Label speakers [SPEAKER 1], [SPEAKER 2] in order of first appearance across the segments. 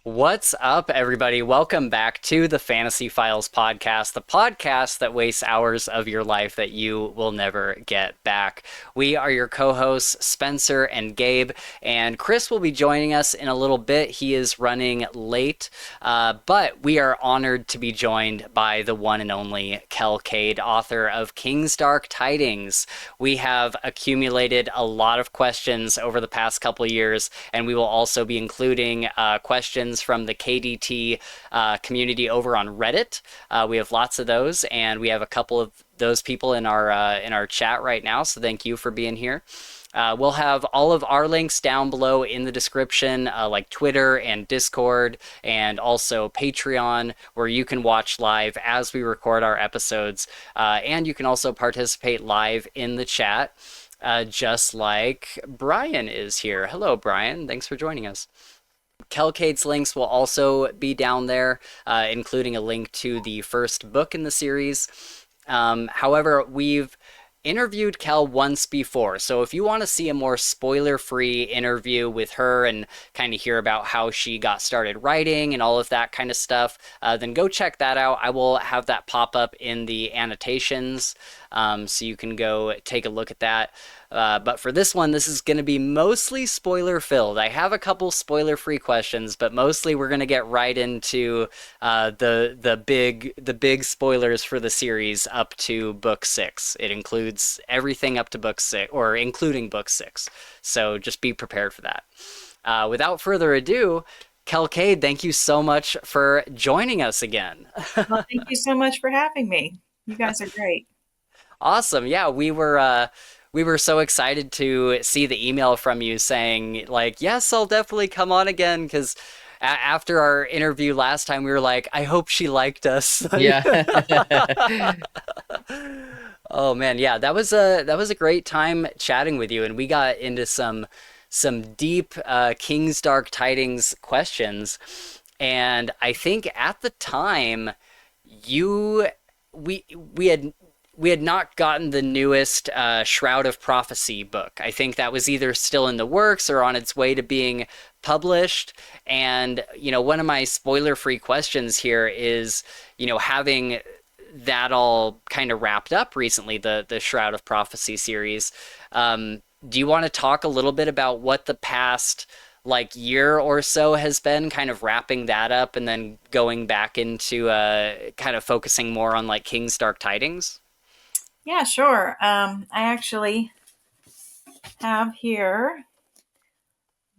[SPEAKER 1] What's up, everybody? Welcome back to the Fantasy Files Podcast, the podcast that wastes hours of your life that you will never get back. We are your co-hosts, Spencer and Gabe, and Chris will be joining us in a little bit. He is running late, but we are honored to be joined by the one and only Kel Kade, author of Kingstark Tidings. We have accumulated a lot of questions over the past couple of years, and we will also be including questions from the KDT community over on Reddit. We have lots of those, and we have a couple of those people in our chat right now. So thank you for being here. We'll have all of our links down below in the description, like Twitter and Discord, and also Patreon, where you can watch live as we record our episodes. And you can also participate live in the chat, just like Brian is here. Hello, Brian. Thanks for joining us. Kel Kade's links will also be down there, including a link to the first book in the series. However, we've interviewed Kel once before, so if you want to see a more spoiler-free interview with her and kind of hear about how she got started writing and all of that kind of stuff, then go check that out. I will have that pop up in the annotations, so you can go take a look at that. But for this one, this is going to be mostly spoiler-filled. I have a couple spoiler-free questions, but mostly we're going to get right into the big spoilers for the series up to book 6. It includes everything up to book 6, or including book 6. So just be prepared for that. Without further ado, Kel Kade, thank you so much for joining us again.
[SPEAKER 2] Well, thank you so much for having me. You guys are great.
[SPEAKER 1] Awesome. Yeah, we were so excited to see the email from you saying like, yes, I'll definitely come on again because after our interview last time, we were like, I hope she liked us.
[SPEAKER 3] Yeah.
[SPEAKER 1] Oh man, yeah, that was a great time chatting with you, and we got into some deep Kingstark Tidings questions, and I think at the time you we we had we had not gotten the newest Shroud of Prophecy book. I think that was either still in the works or on its way to being published. And, one of my spoiler free questions here is, having that all kind of wrapped up recently, the Shroud of Prophecy series. Do you want to talk a little bit about what the past like year or so has been kind of wrapping that up and then going back into kind of focusing more on like Kingstark Tidings?
[SPEAKER 2] Yeah, sure. I actually have here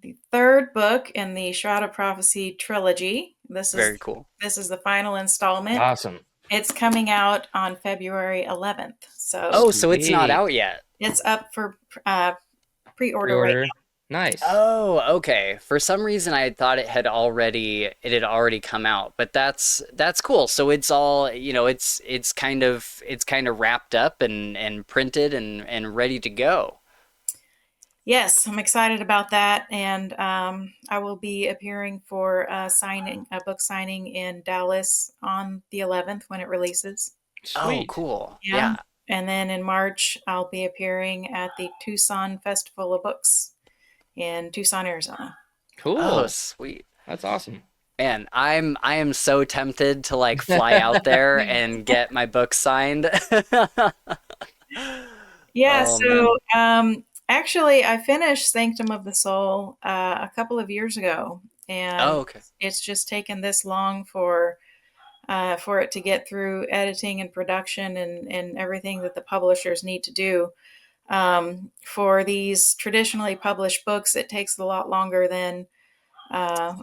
[SPEAKER 2] the third book in the Shroud of Prophecy trilogy. This is
[SPEAKER 1] Very cool.
[SPEAKER 2] this is the final installment.
[SPEAKER 3] Awesome.
[SPEAKER 2] It's coming out on February 11th, so
[SPEAKER 1] Oh, so it's not
[SPEAKER 3] Sweet.
[SPEAKER 1] out yet.
[SPEAKER 2] it's up for pre-order right
[SPEAKER 3] Pre-order.
[SPEAKER 2] now.
[SPEAKER 3] Nice.
[SPEAKER 1] Oh, okay. For some reason I had thought it had already come out, but that's cool. So it's all, it's kind of wrapped up and printed and ready to go.
[SPEAKER 2] Yes, I'm excited about that, and I will be appearing for a book signing in Dallas on the 11th when it releases.
[SPEAKER 1] Oh,
[SPEAKER 3] Sweet.
[SPEAKER 1] cool.
[SPEAKER 2] Yeah.
[SPEAKER 1] Yeah.
[SPEAKER 2] And then in March, I'll be appearing at the Tucson Festival of Books in Tucson, Arizona.
[SPEAKER 1] Oh,
[SPEAKER 3] Cool.
[SPEAKER 1] sweet.
[SPEAKER 3] That's awesome.
[SPEAKER 1] Man, I am so tempted to like fly out there and get my book signed.
[SPEAKER 2] Yeah,
[SPEAKER 1] Oh man.
[SPEAKER 2] so actually, I finished Sanctum of the Soul a couple of years ago, and
[SPEAKER 1] Oh, okay.
[SPEAKER 2] it's just taken this long for it to get through editing and production and everything that the publishers need to do. For these traditionally published books, it takes a lot longer than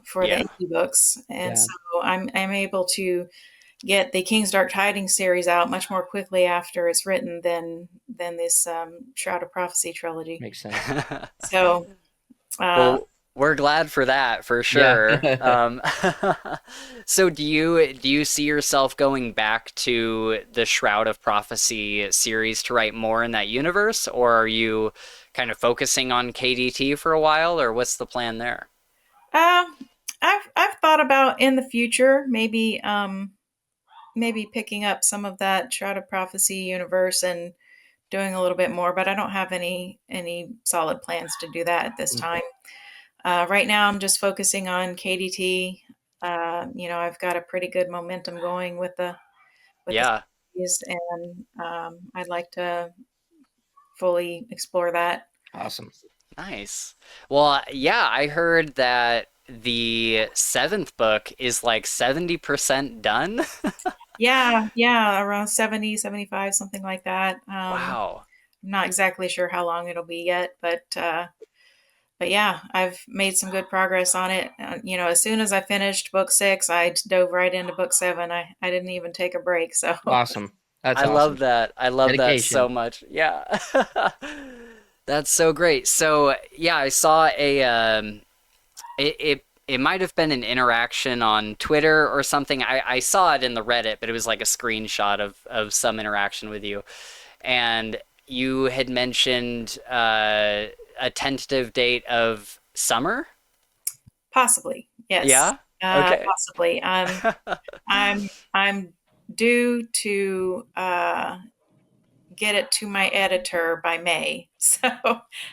[SPEAKER 2] for the
[SPEAKER 1] Yeah.
[SPEAKER 2] indie books, and
[SPEAKER 3] Yeah.
[SPEAKER 2] so I'm able to get the King's Dark Tidings series out much more quickly after it's written than this Shroud of Prophecy trilogy.
[SPEAKER 3] Makes sense.
[SPEAKER 2] So uh,
[SPEAKER 1] Well, we're glad for that for
[SPEAKER 3] Yeah.
[SPEAKER 1] sure. So do you see yourself going back to the Shroud of Prophecy series to write more in that universe, or are you kind of focusing on KDT for a while, or what's the plan there?
[SPEAKER 2] uh, I've thought about in the future maybe picking up some of that Shroud of Prophecy universe and doing a little bit more, but I don't have any solid plans to do that at this
[SPEAKER 3] Mm.
[SPEAKER 2] time. Right now, I'm just focusing on KDT. I've got a pretty good momentum going with the
[SPEAKER 1] Yeah.
[SPEAKER 2] series, and I'd like to fully explore that.
[SPEAKER 3] Awesome.
[SPEAKER 1] Nice. Well, yeah, I heard that the seventh book is like 70% done.
[SPEAKER 2] Yeah, yeah, around 70, 75, something like that.
[SPEAKER 1] Wow.
[SPEAKER 2] I'm not exactly sure how long it'll be yet, but yeah, I've made some good progress on it. As soon as I finished book 6, I dove right into book 7. I didn't even take a break. So
[SPEAKER 3] Awesome. That's
[SPEAKER 1] I love
[SPEAKER 3] awesome.
[SPEAKER 1] that. I love that so
[SPEAKER 3] Dedication.
[SPEAKER 1] much. Yeah. That's so great. So, yeah, I saw it might have been an interaction on Twitter or something. I saw it in the Reddit, but it was like a screenshot of some interaction with you. And you had mentioned a tentative date of summer?
[SPEAKER 2] possibly, yes,
[SPEAKER 1] Yeah? Okay.
[SPEAKER 2] possibly. I'm due to get it to my editor by May, so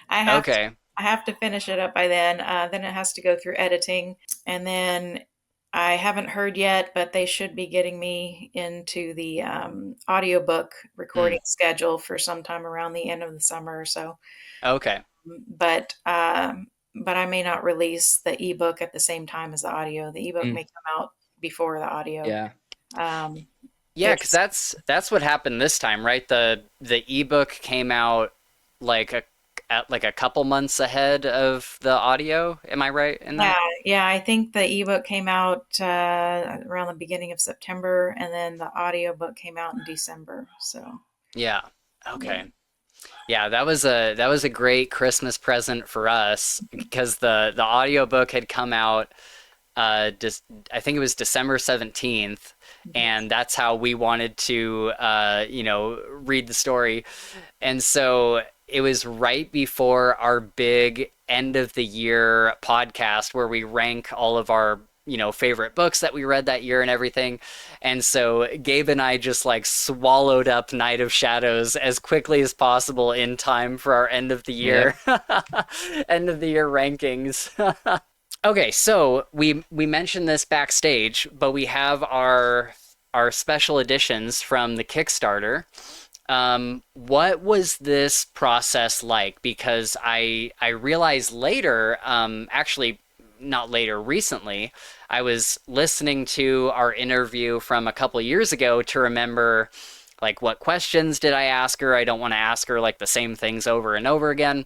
[SPEAKER 2] I have to
[SPEAKER 1] Okay.
[SPEAKER 2] I have to finish it up by then. Then it has to go through editing, and then I haven't heard yet, but they should be getting me into the audiobook
[SPEAKER 1] Hmm.
[SPEAKER 2] recording schedule for sometime around the end of the summer or so.
[SPEAKER 1] Okay.
[SPEAKER 2] But but I may not release the ebook at the same time as the audio. The ebook
[SPEAKER 3] Mm,
[SPEAKER 2] may come out before the audio.
[SPEAKER 3] yeah.
[SPEAKER 2] Um,
[SPEAKER 1] Yeah, because
[SPEAKER 2] it's
[SPEAKER 1] that's what happened this time, right? The ebook came out like a couple months ahead of the audio. Am I right in
[SPEAKER 2] Yeah,
[SPEAKER 1] that?
[SPEAKER 2] yeah. I think the ebook came out around the beginning of September, and then the audiobook came out in December. So
[SPEAKER 1] Yeah.
[SPEAKER 2] yeah,
[SPEAKER 1] Okay. Yeah, that was a great Christmas present for us because the audiobook had come out I think it was December 17th,
[SPEAKER 2] mhm.
[SPEAKER 1] and that's how we wanted to read the story. And so it was right before our big end of the year podcast where we rank all of our favorite books that we read that year and everything. And so Gabe and I just like swallowed up Night of Shadows as quickly as possible in time for our end of the
[SPEAKER 3] Yep.
[SPEAKER 1] year end of the year rankings. Okay, so we mentioned this backstage, but we have our special editions from the Kickstarter. What was this process like? Because I realized later, actually not later, recently, I was listening to our interview from a couple years ago to remember like what questions did I ask her? I don't want to ask her like the same things over and over again.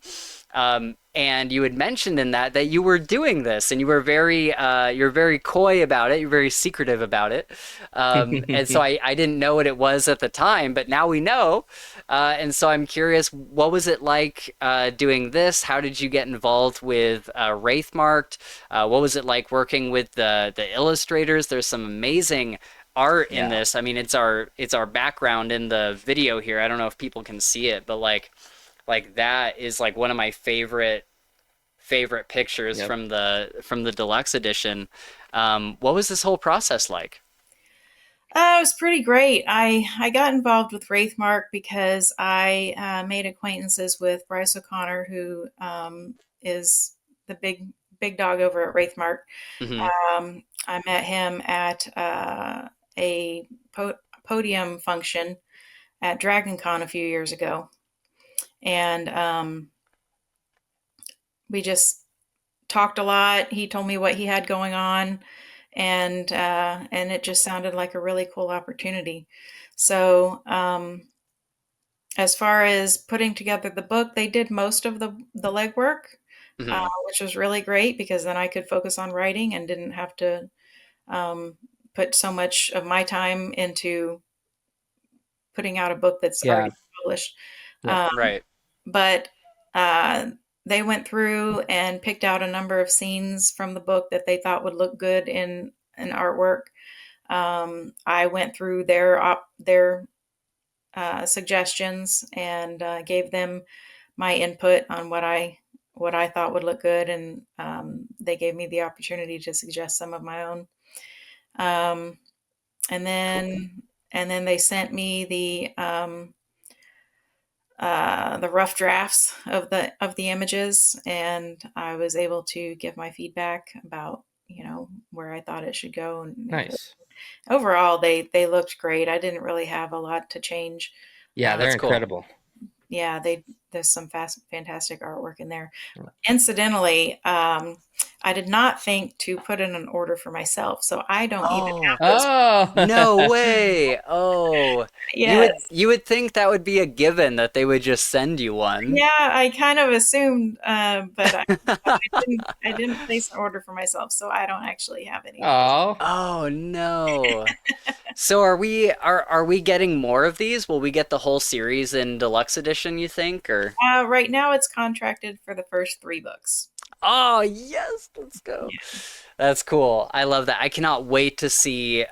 [SPEAKER 1] And you had mentioned in that you were doing this, and you're very coy about it. You're very secretive about it. And so I didn't know what it was at the time, but now we know. And so I'm curious, what was it like doing this? How did you get involved with Wraithmarked? What was it like working with the illustrators? There's some amazing art in
[SPEAKER 3] Yeah.
[SPEAKER 1] this. I mean, it's our background in the video here. I don't know if people can see it, but like that is like one of my favorite pictures
[SPEAKER 3] Yep.
[SPEAKER 1] from the deluxe edition. What was this whole process like?
[SPEAKER 2] It was pretty great. I got involved with Wraithmark because I made acquaintances with Bryce O'Connor, who is the big dog over at Wraithmark.
[SPEAKER 1] Hmm.
[SPEAKER 2] I met him at a podium function at DragonCon a few years ago, and we just talked a lot. He told me what he had going on, and it just sounded like a really cool opportunity. So as far as putting together the book, they did most of the legwork,
[SPEAKER 1] Hmm.
[SPEAKER 2] which was really great because then I could focus on writing and didn't have to um, put so much of my time into putting out a book that's
[SPEAKER 3] Yeah.
[SPEAKER 2] already published.
[SPEAKER 3] Yep.
[SPEAKER 2] Um,
[SPEAKER 1] Right.
[SPEAKER 2] but they went through and picked out a number of scenes from the book that they thought would look good in artwork. I went through their suggestions and gave them my input on what I thought would look good, and they gave me the opportunity to suggest some of my own. Um, and
[SPEAKER 1] Cool.
[SPEAKER 2] then and then they sent me the rough drafts of the images, and I was able to give my feedback about where I thought it should go. And
[SPEAKER 3] Nice.
[SPEAKER 2] overall, they looked great. I didn't really have a lot to change.
[SPEAKER 3] Yeah, they're
[SPEAKER 1] That's cool.
[SPEAKER 3] incredible.
[SPEAKER 2] Yeah, there's some fantastic artwork in there. Incidentally, I did not think to put in an order for myself, so I don't even
[SPEAKER 1] Oh,
[SPEAKER 2] have those.
[SPEAKER 1] no
[SPEAKER 3] Oh,
[SPEAKER 1] way. Oh,
[SPEAKER 2] Yes.
[SPEAKER 1] you would think that would be a given that they would just send you one.
[SPEAKER 2] Yeah, I kind of assumed, but I didn't place an order for myself, so I don't actually have any of those.
[SPEAKER 3] oh,
[SPEAKER 1] Oh no. So are we getting more of these? Will we get the whole series in deluxe edition, you think, or?
[SPEAKER 2] Right now, it's contracted for the first 3 books.
[SPEAKER 1] Oh, yes, let's go. That's cool. I love that. I cannot wait to see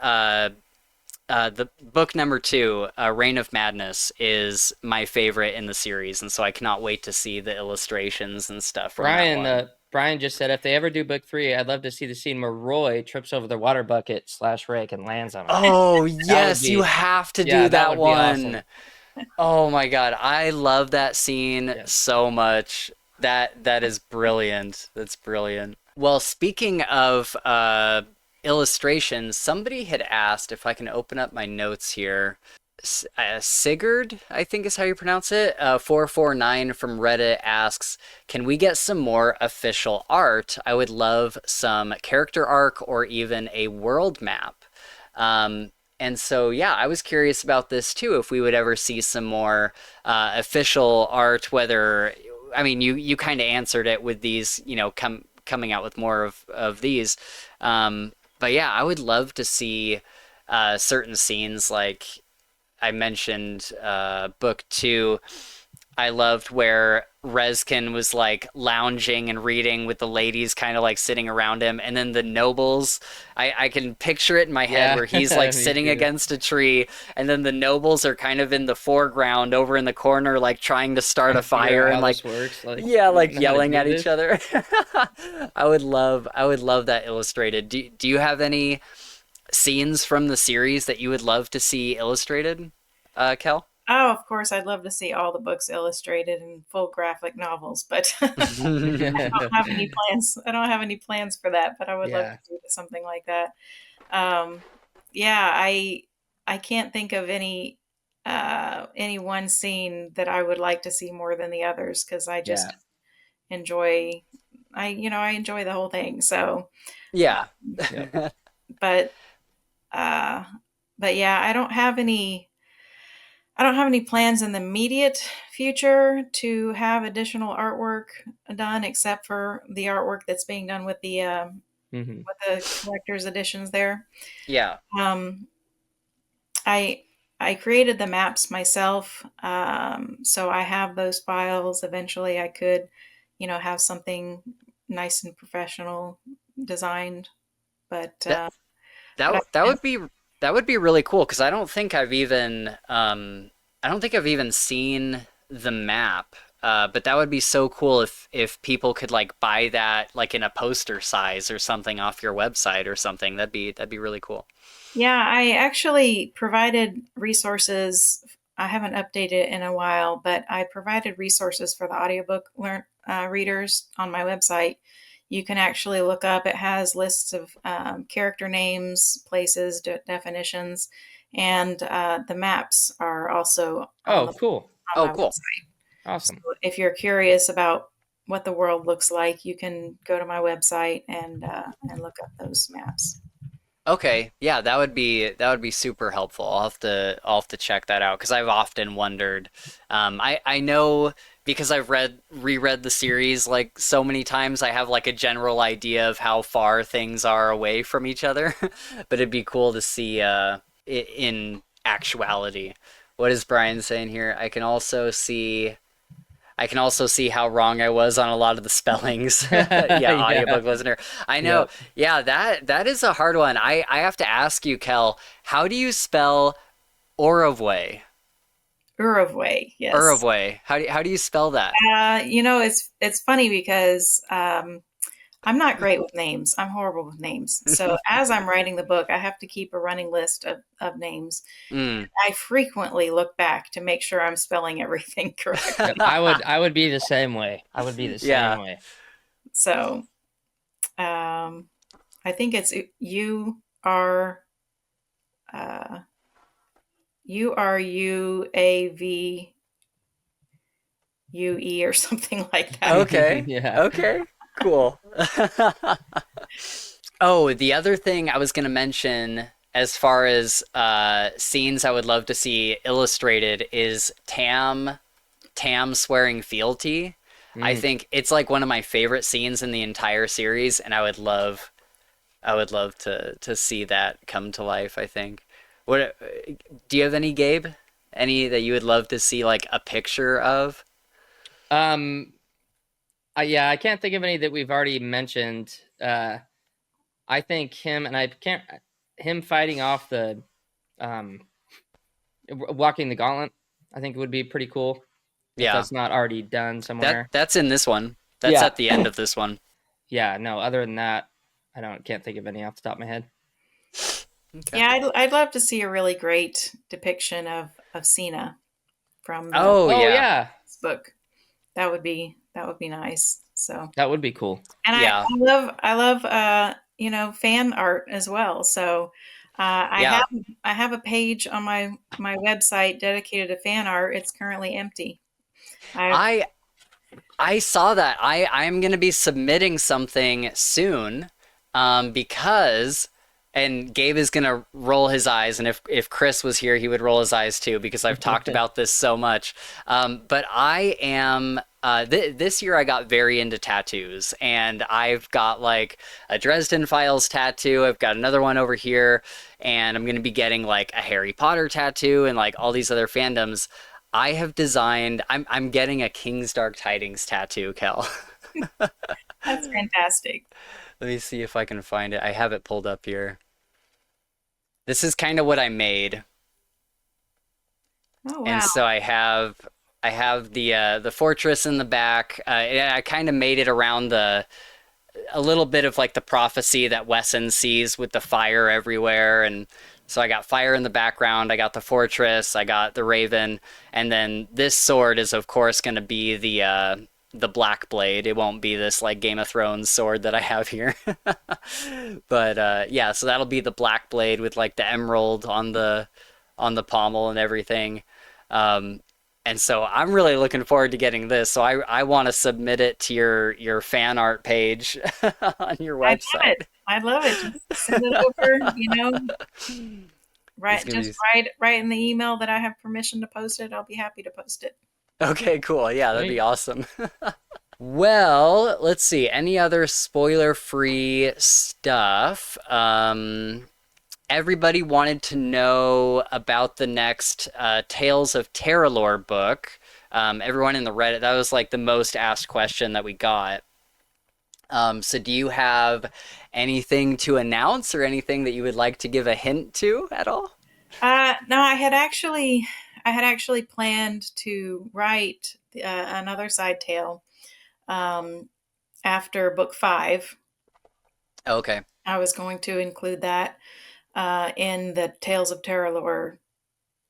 [SPEAKER 1] the book number 2, Reign of Madness, is my favorite in the series, and so I cannot wait to see the illustrations and stuff from that
[SPEAKER 3] Brian.
[SPEAKER 1] one.
[SPEAKER 3] Brian just said if they ever do book 3, I'd love to see the scene where Roy trips over the water bucket / rake and lands on him.
[SPEAKER 1] Oh,
[SPEAKER 3] That would
[SPEAKER 1] yes, you
[SPEAKER 3] be,
[SPEAKER 1] have to
[SPEAKER 3] yeah,
[SPEAKER 1] do
[SPEAKER 3] that
[SPEAKER 1] that
[SPEAKER 3] would be awesome.
[SPEAKER 1] one. Oh my God, I love that scene
[SPEAKER 3] Yeah.
[SPEAKER 1] so much. That is brilliant. That's brilliant. Well, speaking of illustrations, somebody had asked if I can open up my notes here. Sigurd, I think is how you pronounce it. 449 from Reddit asks, "Can we get some more official art? I would love some character arc or even a world map." And so, yeah, I was curious about this too, if we would ever see some more official art, whether, I mean, you kind of answered it with these, coming out with more of these. But yeah, I would love to see certain scenes like I mentioned book 2. I loved where Rezkin was like lounging and reading with the ladies kind of like sitting around him. And then the nobles, I can picture it in my head
[SPEAKER 3] Yeah,
[SPEAKER 1] where he's like
[SPEAKER 3] me
[SPEAKER 1] sitting
[SPEAKER 3] too.
[SPEAKER 1] against a tree. And then the nobles are kind of in the foreground over in the corner, like trying to start
[SPEAKER 3] Trying
[SPEAKER 1] a
[SPEAKER 3] to figure
[SPEAKER 1] fire
[SPEAKER 3] out
[SPEAKER 1] and
[SPEAKER 3] how
[SPEAKER 1] like,
[SPEAKER 3] this works. Like,
[SPEAKER 1] yeah,
[SPEAKER 3] I don't
[SPEAKER 1] like
[SPEAKER 3] know how to
[SPEAKER 1] yelling
[SPEAKER 3] do
[SPEAKER 1] at each
[SPEAKER 3] this.
[SPEAKER 1] other. I would love that illustrated. Do you have any scenes from the series that you would love to see illustrated, Kel?
[SPEAKER 2] Oh, of course, I'd love to see all the books illustrated in full graphic novels, but I don't have any plans. I don't have any plans for that, but I would love
[SPEAKER 3] Yeah,
[SPEAKER 2] to do something like that. Um, yeah, I can't think of any one scene that I would like to see more than the others because I
[SPEAKER 3] yeah,
[SPEAKER 2] just enjoy I enjoy the whole thing. So,
[SPEAKER 1] Yeah.
[SPEAKER 3] yep.
[SPEAKER 2] but uh, but yeah, I don't have any plans in the immediate future to have additional artwork done, except for the artwork that's being done
[SPEAKER 3] Hmm.
[SPEAKER 2] with the collector's editions there.
[SPEAKER 1] Yeah.
[SPEAKER 2] Um, I I created the maps myself, so I have those files. Eventually, I could, have something nice and professional designed, but
[SPEAKER 1] That
[SPEAKER 2] uh, but
[SPEAKER 1] that would be really cool because I don't think I've even seen the map. But that would be so cool if people could like buy that like in a poster size or something off your website or something. That'd be really cool.
[SPEAKER 2] yeah, I actually provided resources. I haven't updated it in a while, but I provided resources for the audiobook readers on my website. You can actually look up, it has lists of character names, places, definitions, and the maps are also
[SPEAKER 3] Oh, cool.
[SPEAKER 2] on
[SPEAKER 1] Oh,
[SPEAKER 2] my
[SPEAKER 1] cool.
[SPEAKER 2] website. So
[SPEAKER 3] Awesome.
[SPEAKER 2] if you're curious about what the world looks like, you can go to my website and look up those maps.
[SPEAKER 1] Okay, yeah, that would be super helpful. I'll have to check that out because I've often wondered. I know because I've reread the series like so many times. I have like a general idea of how far things are away from each other, but it'd be cool to see in actuality. What is Brian saying here? I can also see how wrong I was on a lot of the spellings. Yeah,
[SPEAKER 3] Yeah.
[SPEAKER 1] audiobook listener. I know.
[SPEAKER 3] Yep.
[SPEAKER 1] Yeah, that is a hard one. I have to ask you, Kel, how do you spell Orovway?
[SPEAKER 2] Uruguay, yes.
[SPEAKER 1] Urovway. How do you spell that?
[SPEAKER 2] It's funny because I'm not great with names. I'm horrible with names. So as I'm writing the book, I have to keep a running list of names.
[SPEAKER 1] Mm.
[SPEAKER 2] I frequently look back to make sure I'm spelling everything
[SPEAKER 3] Yep,
[SPEAKER 2] correctly.
[SPEAKER 3] I would be the same way. I would be the same
[SPEAKER 1] Yeah.
[SPEAKER 3] way.
[SPEAKER 2] So I think it's uh, URUAVUE or something like that.
[SPEAKER 1] Okay.
[SPEAKER 3] Yeah.
[SPEAKER 1] Okay. Cool. Oh, the other thing I was going to mention as far as scenes I would love to see illustrated is Tam swearing fealty. I
[SPEAKER 3] Mm.
[SPEAKER 1] think it's like one of my favorite scenes in the entire series, and I would love to see that come to life, I think. What do you have any, Gabe? Any that you would love to see like a picture of?
[SPEAKER 3] Um, yeah, I can't think of any that we've already mentioned. I think him fighting off the um walking the gauntlet. I think it would be pretty cool if
[SPEAKER 1] Yeah.
[SPEAKER 3] that's not already done
[SPEAKER 1] That
[SPEAKER 3] somewhere.
[SPEAKER 1] that's in this one. That's
[SPEAKER 3] Yeah.
[SPEAKER 1] at the end of this one.
[SPEAKER 3] Yeah, no, other than that, can't think of any off the top of my head.
[SPEAKER 1] Okay.
[SPEAKER 2] Yeah, I'd love to see a really great depiction of Cena from the
[SPEAKER 1] Oh
[SPEAKER 3] Oh
[SPEAKER 1] yeah.
[SPEAKER 3] yeah,
[SPEAKER 2] book. That would be nice. So,
[SPEAKER 3] that would be cool.
[SPEAKER 2] and
[SPEAKER 1] Yeah.
[SPEAKER 2] I love fan art as well. So,
[SPEAKER 1] Yeah.
[SPEAKER 2] I have a page on my website dedicated to fan art. It's currently empty. I've
[SPEAKER 1] I I saw that. I'm gonna be submitting something soon, because, and Gabe is gonna roll his eyes, and if Chris was here, he would roll his eyes too, because I've talked about this so much. But I am. This year I got very into tattoos, and I've got like a Dresden Files tattoo. I've got another one over here, and I'm gonna be getting like a Harry Potter tattoo and like all these other fandoms. I have designed. I'm getting a King's Dark Tidings tattoo, Kel.
[SPEAKER 2] That's fantastic.
[SPEAKER 1] Let me see if I can find it. I have it pulled up here. This is kind of what I made,
[SPEAKER 2] Oh
[SPEAKER 1] and
[SPEAKER 2] wow.
[SPEAKER 1] so I have the fortress in the back. I kind of made it around a little bit of like the prophecy that Wesson sees with the fire everywhere, and so I got fire in the background. I got the fortress. I got the raven, and then this sword is of course going to be the black blade. It won't be this like Game of Thrones sword that I have here. But yeah, so that'll be the black blade with like the emerald on the pommel and everything. Um, and so I'm really looking forward to getting this. So I want to submit it to your fan art page on your
[SPEAKER 2] I love
[SPEAKER 1] website.
[SPEAKER 2] it. I love it. Just send it over,
[SPEAKER 1] It's
[SPEAKER 2] right,
[SPEAKER 1] gonna
[SPEAKER 2] just
[SPEAKER 1] be
[SPEAKER 2] write in the email that I have permission to post it. I'll be happy to post it.
[SPEAKER 1] okay, cool. Yeah, that'd be
[SPEAKER 3] Sweet.
[SPEAKER 1] awesome. Well, let's see. Any other spoiler-free stuff? Everybody wanted to know about the next Tales of Terralore book. Everyone in the Reddit, that was like the most asked question that we got. So do you have anything to announce or anything that you would like to give a hint to at all?
[SPEAKER 2] No, I had actually planned to write another side tale um, after book 5.
[SPEAKER 1] Okay.
[SPEAKER 2] I was going to include that in the Tales of Terralore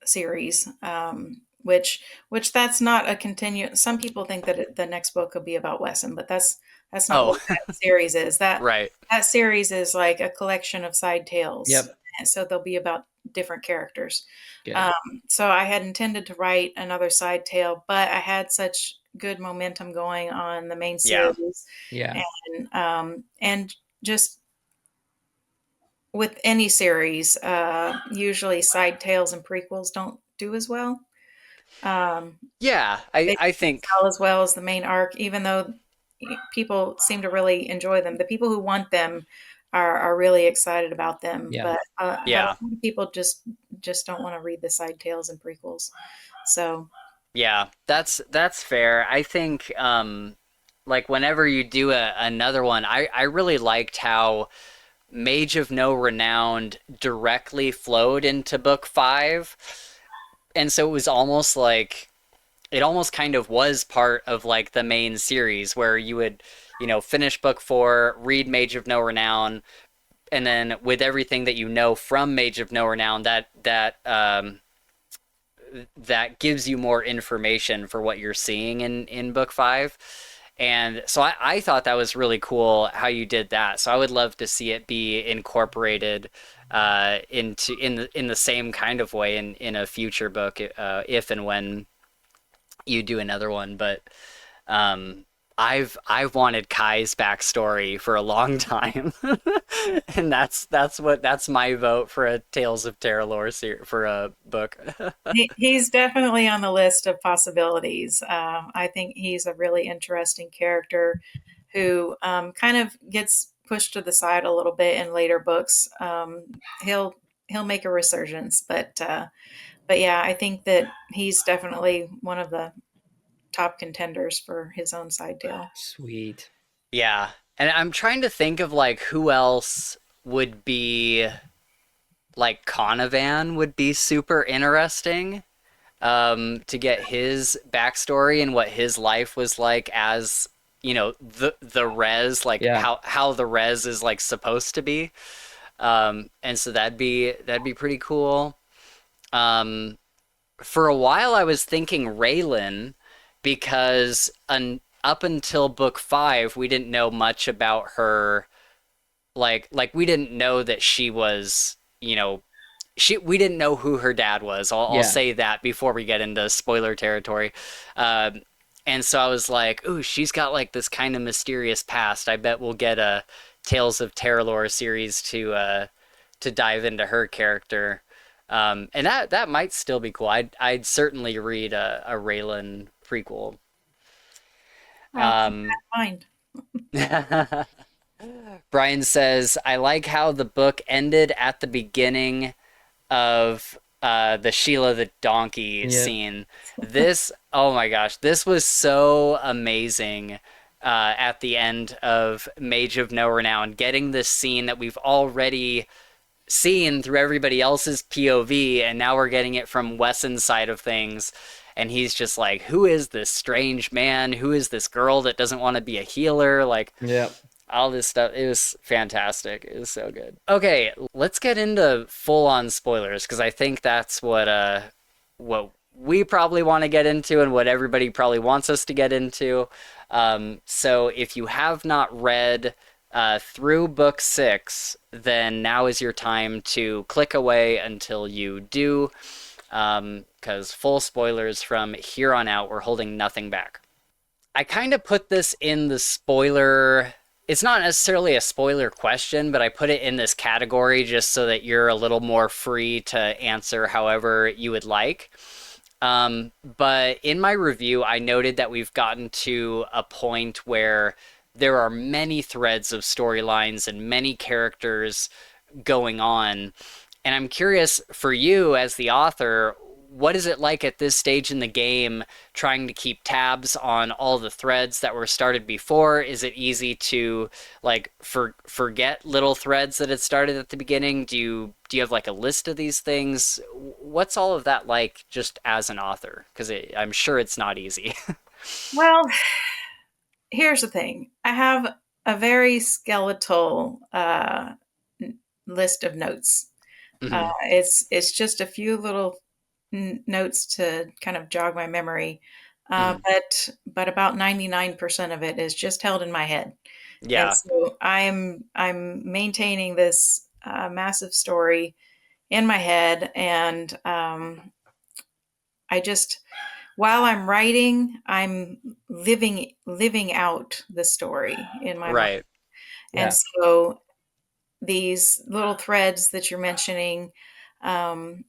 [SPEAKER 2] series, which that's not a continue. Some people think that the next book will be about Wesson, but that's not
[SPEAKER 1] Oh,
[SPEAKER 2] what that series is.
[SPEAKER 1] right.
[SPEAKER 2] That series is like a collection of side tales,
[SPEAKER 3] Yep.
[SPEAKER 2] and so they'll be about different characters.
[SPEAKER 3] Good.
[SPEAKER 2] Um, so I had intended to write another side tale, but I had such good momentum going on the main
[SPEAKER 1] Yeah.
[SPEAKER 2] series,
[SPEAKER 3] Yeah.
[SPEAKER 2] and just with any series, usually side tales and prequels don't do as well. Um,
[SPEAKER 1] Yeah, I
[SPEAKER 2] they
[SPEAKER 1] I
[SPEAKER 2] don't
[SPEAKER 1] think
[SPEAKER 2] sell as well as the main arc, even though people seem to really enjoy them. The people who want them are really excited about them,
[SPEAKER 3] Yeah.
[SPEAKER 2] but a
[SPEAKER 1] yeah.
[SPEAKER 2] lot of people just don't want to read the side tales and prequels. So
[SPEAKER 1] Yeah, that's fair. I think like whenever you do another one, I really liked how Mage of No Renown directly flowed into book 5. And so it was almost like it almost kind of was part of like the main series where you would, finish book 4, read Mage of No Renown, and then with everything that you know from Mage of No Renown, that gives you more information for what you're seeing in book 5. And so I thought that was really cool how you did that. So I would love to see it be incorporated in the same kind of way in a future book, if and when you do another one. But um, I've wanted Kai's backstory for a long time, and that's my vote for a Tales of Terralore for a book.
[SPEAKER 2] He's definitely on the list of possibilities. I think he's a really interesting character who kind of gets pushed to the side a little bit in later books. He'll he'll make a resurgence, but yeah, I think that he's definitely one of the top contenders for his own side deal.
[SPEAKER 3] Sweet.
[SPEAKER 1] Yeah, and I'm trying to think of like who else would be like Conovan would be super interesting. To get his backstory and what his life was like as the res, like
[SPEAKER 3] Yeah.
[SPEAKER 1] how the res is like supposed to be. And so that'd be pretty cool. Um, for a while I was thinking Raylan because up until book 5 we didn't know much about her, like we didn't know that she was, we didn't know who her dad was. I'll
[SPEAKER 3] Yeah.
[SPEAKER 1] say that before we get into spoiler territory. Um, and so I was like, ooh, she's got like this kind of mysterious past. I bet we'll get a Tales of Terralore series to dive into her character. And that might still be cool. I'd certainly read a Raylan prequel.
[SPEAKER 2] I'll keep
[SPEAKER 1] Um,
[SPEAKER 2] that in mind.
[SPEAKER 1] Brian says, I like how the book ended at the beginning of the Sheila the donkey
[SPEAKER 3] Yeah.
[SPEAKER 1] scene. This, oh my gosh, this was so amazing. At the end of Mage of No Renown, getting this scene that we've already seen through everybody else's POV, and now we're getting it from Wesson's side of things. And he's just like, who is this strange man? Who is this girl that doesn't want to be a healer? Like,
[SPEAKER 3] Yeah.
[SPEAKER 1] all this stuff. It was fantastic. It was so good. Okay, let's get into full on spoilers because I think that's what we probably want to get into and what everybody probably wants us to get into. So if you have not read through book 6, then now is your time to click away until you do, because full spoilers from here on out. We're holding nothing back. I kind of put this in the spoiler. It's not necessarily a spoiler question, but I put it in this category just so that you're a little more free to answer however you would like. But in my review, I noted that we've gotten to a point where there are many threads of storylines and many characters going on. And I'm curious for you as the author, what is it like at this stage in the game trying to keep tabs on all the threads that were started before? Is it easy to like forget little threads that had started at the beginning? Do you have like a list of these things? What's all of that like just as an author? Because I'm sure it's not easy.
[SPEAKER 2] Well, here's the thing. I have a very skeletal list of notes.
[SPEAKER 1] Hmm.
[SPEAKER 2] It's just a few little notes to kind of jog my memory,
[SPEAKER 1] Hmm.
[SPEAKER 2] but about 99% of it is just held in my head, and
[SPEAKER 1] Yeah.
[SPEAKER 2] so I'm maintaining this massive story in my head, and I just while I'm writing, I'm living out the story in my mind,
[SPEAKER 1] Right.
[SPEAKER 2] and
[SPEAKER 3] Yeah.
[SPEAKER 2] so these little threads that you're mentioning, um,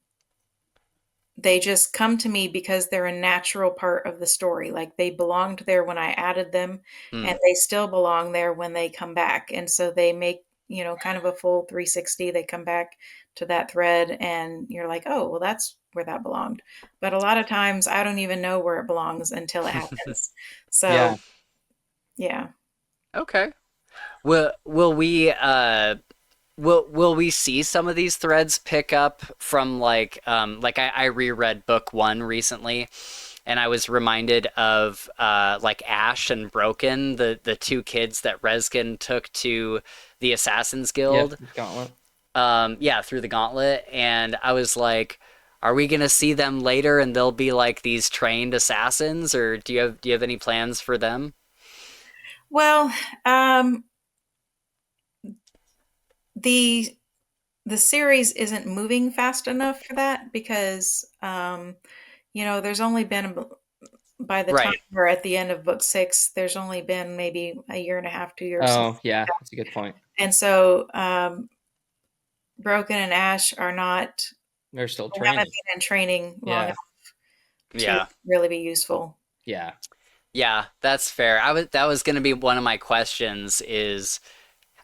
[SPEAKER 2] they just come to me because they're a natural part of the story. Like they belonged there when I added them, and
[SPEAKER 1] Mm.
[SPEAKER 2] they still belong there when they come back. And so they make, kind of a full 360. They come back to that thread, and you're like, oh, well, that's where that belonged. But a lot of times I don't even know where it belongs until it happens.
[SPEAKER 3] Yeah.
[SPEAKER 2] So, yeah.
[SPEAKER 1] Okay. Will we see some of these threads pick up from like I reread book 1 recently, and I was reminded of like Ash and Broken, the two kids that Rezkin took to the Assassin's
[SPEAKER 3] Yep,
[SPEAKER 1] Guild.
[SPEAKER 3] Gauntlet.
[SPEAKER 1] Yeah, through the Gauntlet, and I was like, are we gonna see them later and they'll be like these trained assassins, or do you have any plans for them?
[SPEAKER 2] Well, um, the the series isn't moving fast enough for that because there's only been by the time
[SPEAKER 1] Right.
[SPEAKER 2] we're at the end of book 6, there's only been maybe a year and a half, 2 years since.
[SPEAKER 3] Oh, yeah, that's a good point.
[SPEAKER 2] And so Broken and Ash are not,
[SPEAKER 3] They're still
[SPEAKER 2] they haven't
[SPEAKER 3] training.
[SPEAKER 2] been in training long
[SPEAKER 3] Yeah,
[SPEAKER 2] enough to
[SPEAKER 1] Yeah.
[SPEAKER 2] really be useful.
[SPEAKER 3] yeah.
[SPEAKER 1] Yeah, that's fair. That was going to be one of my questions is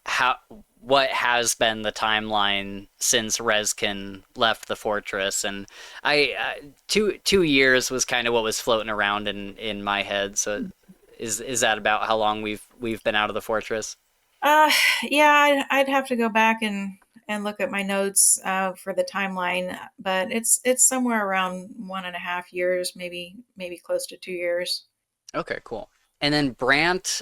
[SPEAKER 1] how what has been the timeline since Rezkin left the fortress, and two years was kind of what was floating around in my head. So is that about how long we've been out of the fortress?
[SPEAKER 2] Uh, yeah, I'd have to go back and look at my notes for the timeline, but it's somewhere around 1.5 years, maybe close to 2 years.
[SPEAKER 1] Okay, cool. And then Brant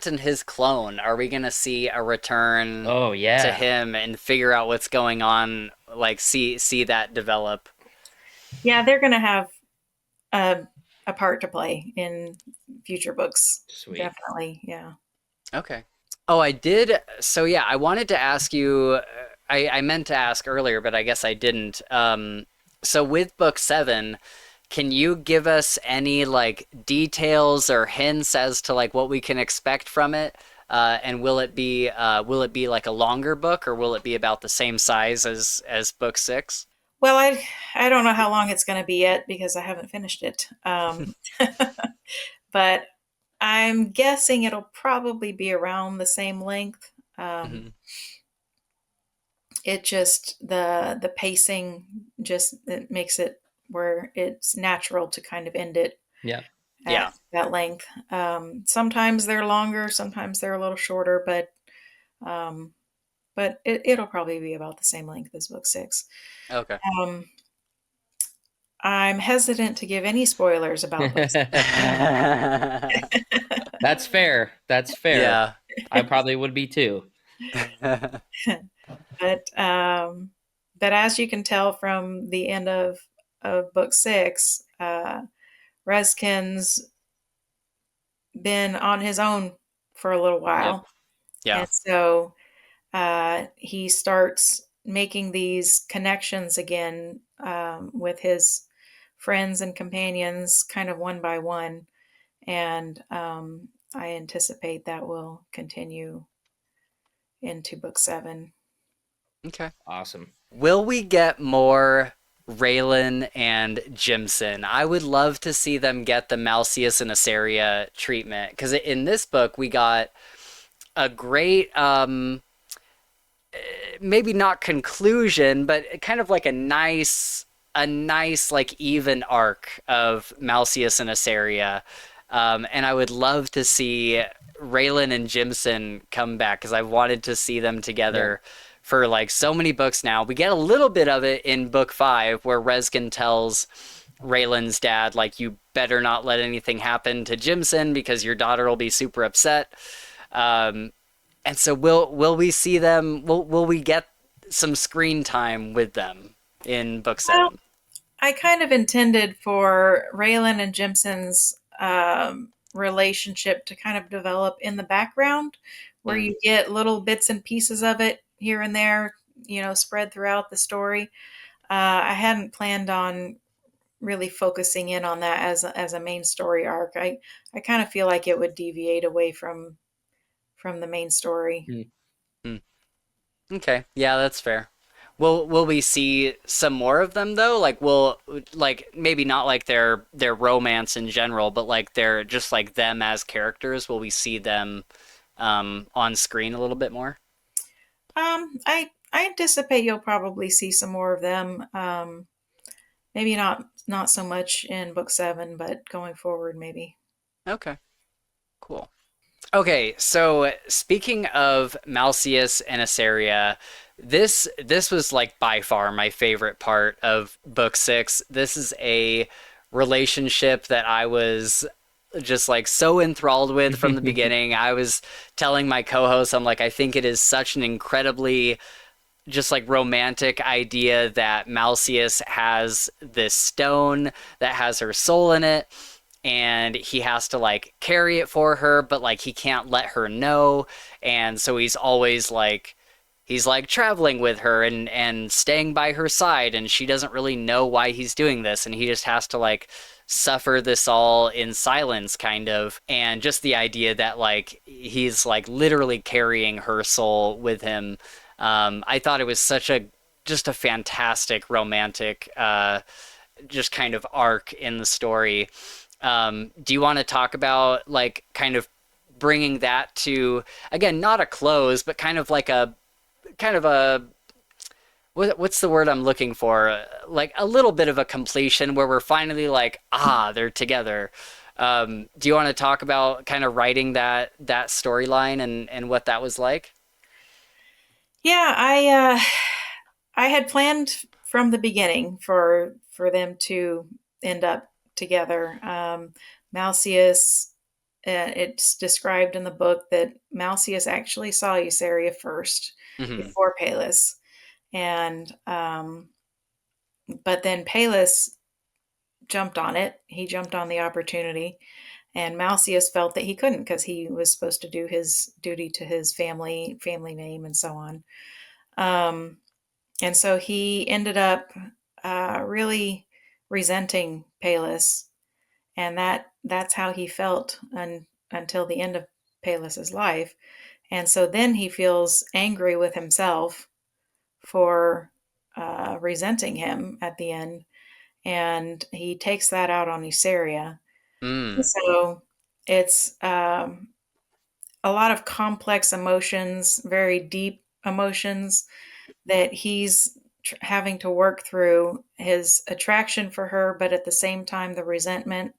[SPEAKER 1] and his clone, are we gonna see a return
[SPEAKER 3] Oh,
[SPEAKER 1] to
[SPEAKER 3] yeah.
[SPEAKER 1] him and figure out what's going on, like see that develop?
[SPEAKER 2] Yeah, they're gonna have a a part to play in future books,
[SPEAKER 3] Sweet.
[SPEAKER 2] definitely. Yeah.
[SPEAKER 1] Okay. Oh, I did. So yeah, I wanted to ask you. I meant to ask earlier, but I guess I didn't. So with book 7, can you give us any like details or hints as to like what we can expect from it? And will it be like a longer book, or will it be about the same size as book 6?
[SPEAKER 2] Well, I don't know how long it's going to be yet because I haven't finished it. But I'm guessing it'll probably be around the same length.
[SPEAKER 1] Hmm.
[SPEAKER 2] It just the pacing just it makes it where it's natural to kind of end it
[SPEAKER 3] Yeah.
[SPEAKER 2] at
[SPEAKER 1] Yeah.
[SPEAKER 2] that length. Sometimes they're longer, sometimes they're a little shorter, um, but it'll probably be about the same length as book 6.
[SPEAKER 1] Okay.
[SPEAKER 2] Um, I'm hesitant to give any spoilers about book 7.
[SPEAKER 3] That's fair. That's fair.
[SPEAKER 1] Yeah.
[SPEAKER 3] I probably would be too.
[SPEAKER 2] But but as you can tell from the end of book 6, Reskin's been on his own for a little
[SPEAKER 1] Yep.
[SPEAKER 2] while,
[SPEAKER 1] Yeah.
[SPEAKER 2] and so he starts making these connections again with his friends and companions, kind of one by one, and I anticipate that will continue into book 7.
[SPEAKER 1] Okay.
[SPEAKER 3] Awesome.
[SPEAKER 1] Will we get more Raylan and Jimson? I would love to see them get the Malseus and Asaria treatment because in this book we got a great, maybe not conclusion, but kind of like a nice like even arc of Malseus and Asaria. And I would love to see Raylan and Jimson come back because I've wanted to see them
[SPEAKER 3] Yeah.
[SPEAKER 1] together for like so many books now. We get a little bit of it in book 5 where Reskin tells Raylan's dad, like, you better not let anything happen to Jimson because your daughter will be super upset. Um, and so will we see them? Will we get some screen time with them in book
[SPEAKER 2] Well,
[SPEAKER 1] 7?
[SPEAKER 2] I kind of intended for Raylan and Jimson's relationship to kind of develop in the background, where
[SPEAKER 1] Mm,
[SPEAKER 2] you get little bits and pieces of it here and there, spread throughout the story. I hadn't planned on really focusing in on that as a main story arc. I kind of feel like it would deviate away from the main story.
[SPEAKER 3] Mm.
[SPEAKER 1] mm. Okay, yeah, that's fair. Will we see some more of them though? Like will like maybe not like their romance in general, but like they're just like them as characters. Will we see them on screen a little bit more?
[SPEAKER 2] I anticipate you'll probably see some more of them. Maybe not so much in book 7, but going forward, maybe.
[SPEAKER 1] Okay, cool. Okay, so speaking of Malseus and Asaria, this was like by far my favorite part of book 6. This is a relationship that I was just like so enthralled with from the beginning. I was telling my co-host, I'm like, I think it is such an incredibly just like romantic idea that Malseus has this stone that has her soul in it, and he has to like carry it for her, but like he can't let her know. And so he's always like he's like traveling with her and staying by her side, and she doesn't really know why he's doing this, and he just has to like suffer this all in silence kind of. And just the idea that like he's like literally carrying her soul with him. I thought it was such a just a fantastic romantic just kind of arc in the story. Do you want to talk about like kind of bringing that to, again, not a close, but kind of a what's the word I'm looking for? Like a little bit of a completion where we're finally like, ah, they're together. Do you want to talk about kind of writing that storyline and what that was like?
[SPEAKER 2] Yeah, I had planned from the beginning for them to end up together. Malseus, it's described in the book that Malseus actually saw Euceria first
[SPEAKER 1] Hmm.
[SPEAKER 2] before Pallas, and but then Pallas jumped on it. He jumped on the opportunity, and Malseus felt that he couldn't because he was supposed to do his duty to his family name, and so on. Um, and so he ended up really resenting Pallas, and that's how he felt until the end of Pallas's life. And so then he feels angry with himself for resenting him at the end, and he takes that out on Euceria.
[SPEAKER 1] Mm.
[SPEAKER 2] So it's a lot of complex emotions, very deep emotions that he's having to work through, his attraction for her, but at the same time, the resentment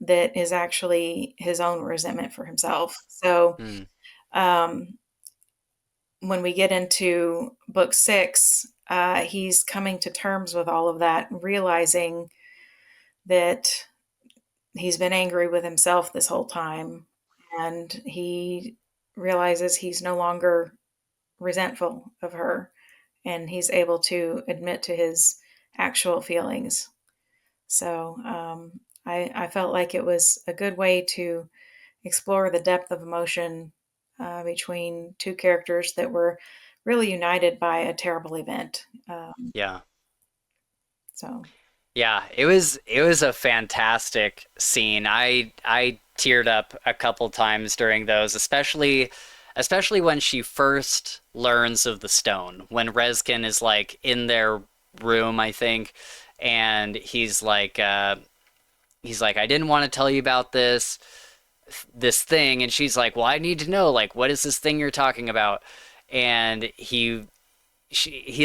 [SPEAKER 2] that is actually his own resentment for himself. So,
[SPEAKER 1] Mm.
[SPEAKER 2] um, when we get into book six, he's coming to terms with all of that, realizing that he's been angry with himself this whole time. And he realizes he's no longer resentful of her, and he's able to admit to his actual feelings. So I felt like it was a good way to explore the depth of emotion between two characters that were really united by a terrible event.
[SPEAKER 1] Yeah.
[SPEAKER 2] So
[SPEAKER 1] Yeah, it was a fantastic scene. I teared up a couple times during those, especially when she first learns of the stone, when Rezkin is like in their room, I think, and he's like, I didn't want to tell you about this thing, and she's like, well, I need to know, like, what is this thing you're talking about? And he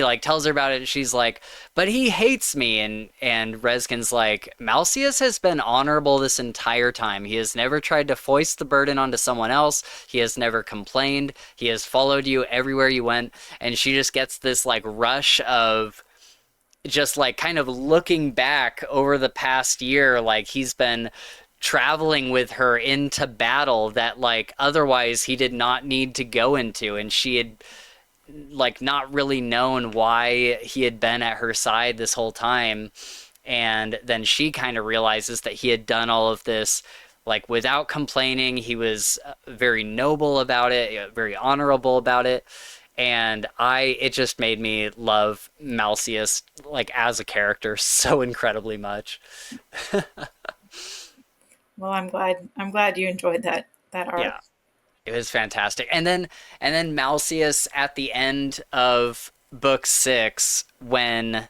[SPEAKER 1] like tells her about it, and she's like, but he hates me. And Reskin's like, Malseus has been honorable this entire time. He has never tried to foist the burden onto someone else. He has never complained. He has followed you everywhere you went. And she just gets this like rush of just like kind of looking back over the past year, like he's been traveling with her into battle that like otherwise he did not need to go into, and she had like not really known why he had been at her side this whole time. And then she kind of realizes that he had done all of this like without complaining. He was very noble about it, very honorable about it. And it just made me love Malseus like as a character so incredibly much.
[SPEAKER 2] well, I'm glad you enjoyed that arc.
[SPEAKER 1] Yeah, it was fantastic. And then Malseus at the end of book six, when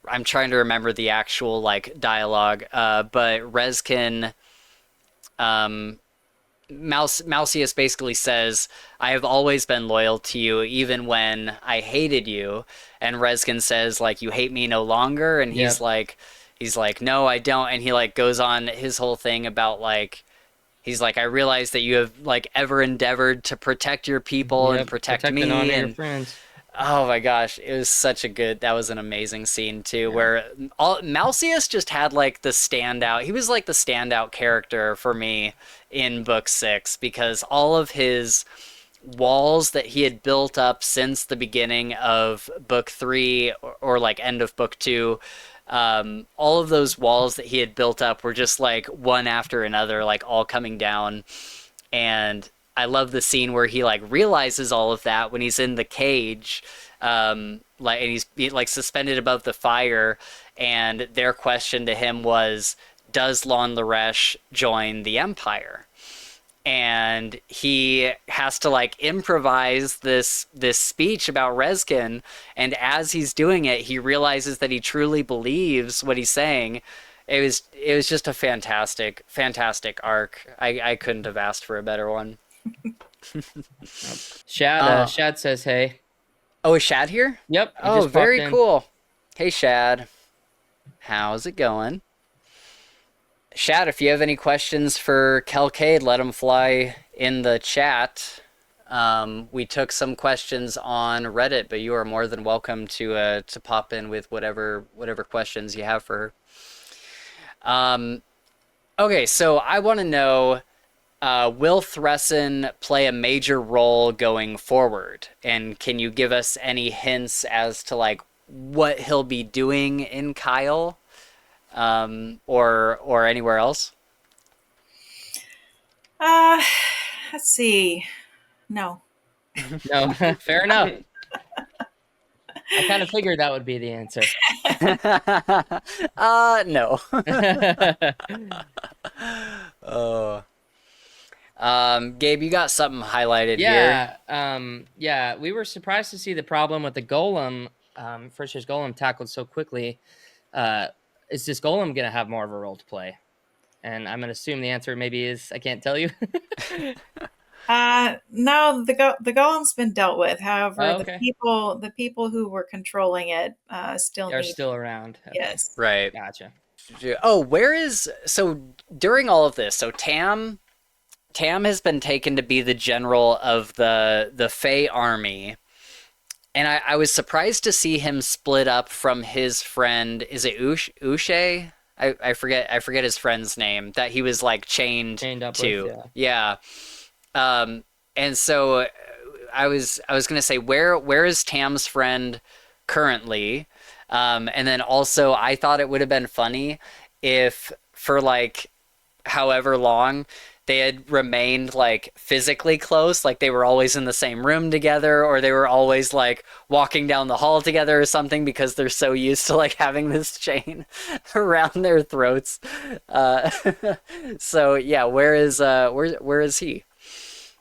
[SPEAKER 1] I'm trying to remember the actual like dialogue, but Rezkin, um, Malseus basically says, "I have always been loyal to you, even when I hated you." And Rezkin says, "Like you hate me no longer," and
[SPEAKER 3] Yep.
[SPEAKER 1] he's like, "No, I don't." And he like goes on his whole thing about like he's like, "I realize that you have like ever endeavored to protect your people and
[SPEAKER 3] Yep.
[SPEAKER 1] protect
[SPEAKER 3] Protect and
[SPEAKER 1] me,"
[SPEAKER 3] honor your
[SPEAKER 1] and
[SPEAKER 3] friends.
[SPEAKER 1] Oh my gosh, it was such a good. That was an amazing scene too,
[SPEAKER 3] Yeah.
[SPEAKER 1] where all Malseus just had like the standout. He was like the standout character for me in book 6 because all of his walls that he had built up since the beginning of book 3 or like end of book 2, all of those walls that he had built up were just like one after another, like all coming down. And I love the scene where he like realizes all of that when he's in the cage, like and he's like suspended above the fire, and their question to him was, "Does Lon Laresh join the Empire?" And he has to like improvise this speech about Reskin, and as he's doing it he realizes that he truly believes what he's saying. It was just a fantastic arc. I couldn't have asked for a better one.
[SPEAKER 3] Shad says, "Hey."
[SPEAKER 1] Oh, is Shad here?
[SPEAKER 3] Yep, he
[SPEAKER 1] Oh,
[SPEAKER 3] just popped
[SPEAKER 1] very
[SPEAKER 3] in.
[SPEAKER 1] cool. Hey Shad, how's it going? Shad, if you have any questions for Kel Kade, let them fly in the chat. We took some questions on Reddit, but you are more than welcome to pop in with whatever questions you have for her. Okay, so I want to know, will Thressen play a major role going forward? And can you give us any hints as to like what he'll be doing in Kyle, or anywhere else?
[SPEAKER 2] Uh, let's see. No.
[SPEAKER 3] No, fair enough. I kind of figured that would be the answer.
[SPEAKER 1] No. Oh. Gabe, you got something highlighted here.
[SPEAKER 3] Yeah, we were surprised to see the problem with the golem, Frisch's golem tackled so quickly. Is this golem going to have more of a role to play? And I'm going to assume the answer maybe is I can't tell you.
[SPEAKER 2] No, the golem's been dealt with. However,
[SPEAKER 3] Oh, okay.
[SPEAKER 2] the people who were controlling it still
[SPEAKER 3] Are
[SPEAKER 2] need.
[SPEAKER 3] still around. Okay.
[SPEAKER 2] Yes.
[SPEAKER 1] Right.
[SPEAKER 3] Gotcha.
[SPEAKER 1] Oh, so during all of this, so Tam has been taken to be the general of the Fey army. And I was surprised to see him split up from his friend. Is it Uche? I forget his friend's name that he was like chained
[SPEAKER 3] Up
[SPEAKER 1] to.
[SPEAKER 3] with,
[SPEAKER 1] Yeah. And so I was gonna say, where is Tam's friend currently? And then also I thought it would have been funny if for like however long they had remained like physically close, like they were always in the same room together, or they were always like walking down the hall together or something, because they're so used to like having this chain around their throats. Uh, so yeah, where is he?